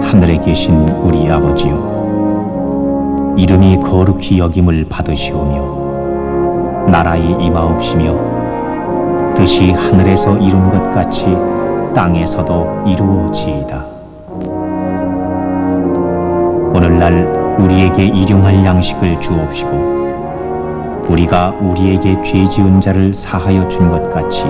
S1: 하늘에 계신 우리 아버지여, 이름이 거룩히 여김을 받으시오며 나라에 임하옵시며 뜻이 하늘에서 이룬 것 같이 땅에서도 이루어지이다. 오늘날 우리에게 일용할 양식을 주옵시고 우리가 우리에게 죄 지은 자를 사하여 준 것 같이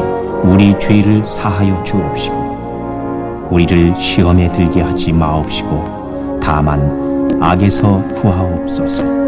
S1: 우리 죄를 사하여 주옵시고 우리를 시험에 들게 하지 마옵시고 다만 악에서 구하옵소서.